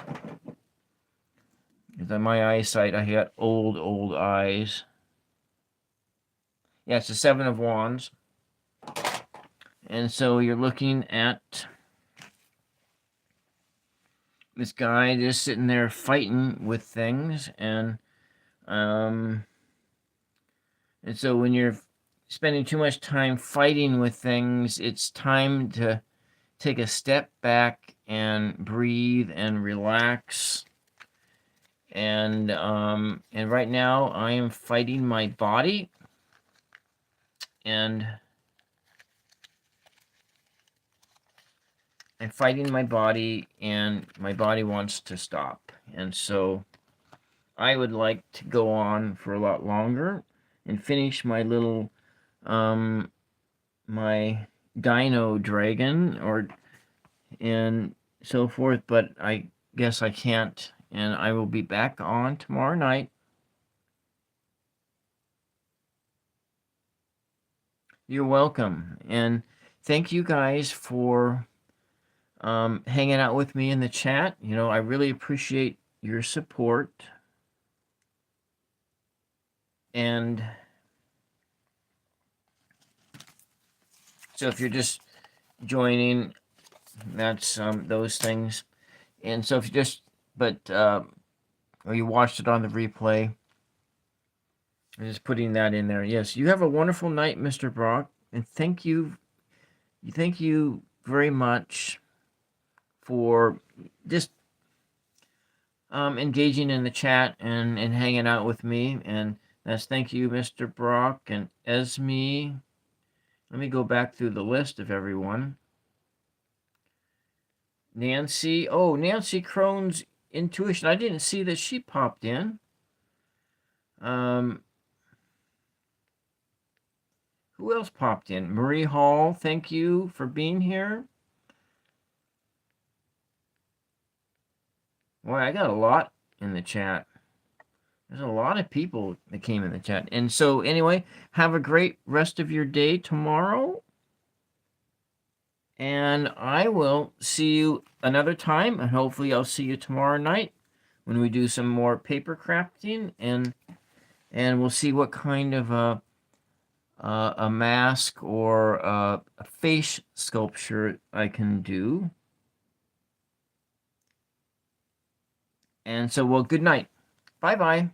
Because my eyesight, I got old eyes. Yeah, it's the Seven of Wands. And so you're looking at this guy just sitting there fighting with things, and so when you're spending too much time fighting with things, it's time to take a step back and breathe and relax. And right now I am fighting my body, and I'm fighting my body, and my body wants to stop. And so I would like to go on for a lot longer and finish my little my dino dragon and so forth, but I guess I can't, and I will be back on tomorrow night. You're welcome, and thank you guys for hanging out with me in the chat. You know, I really appreciate your support. And so if you're just joining, that's those things. And so if you just, or you watched it on the replay, I'm just putting that in there. Yes, you have a wonderful night, Mr. Brock, and thank you very much for just engaging in the chat and hanging out with me. And that's thank you, Mr. Brock and Esme. Let me go back through the list of everyone. Nancy. Oh, Nancy Crone's Intuition. I didn't see that she popped in. Who else popped in? Marie Hall, thank you for being here. Boy, I got a lot in the chat. There's a lot of people that came in the chat. And so anyway, have a great rest of your day tomorrow. And I will see you another time, and hopefully I'll see you tomorrow night when we do some more paper crafting, and we'll see what kind of a mask or a face sculpture I can do. And so, well, good night. Bye-bye.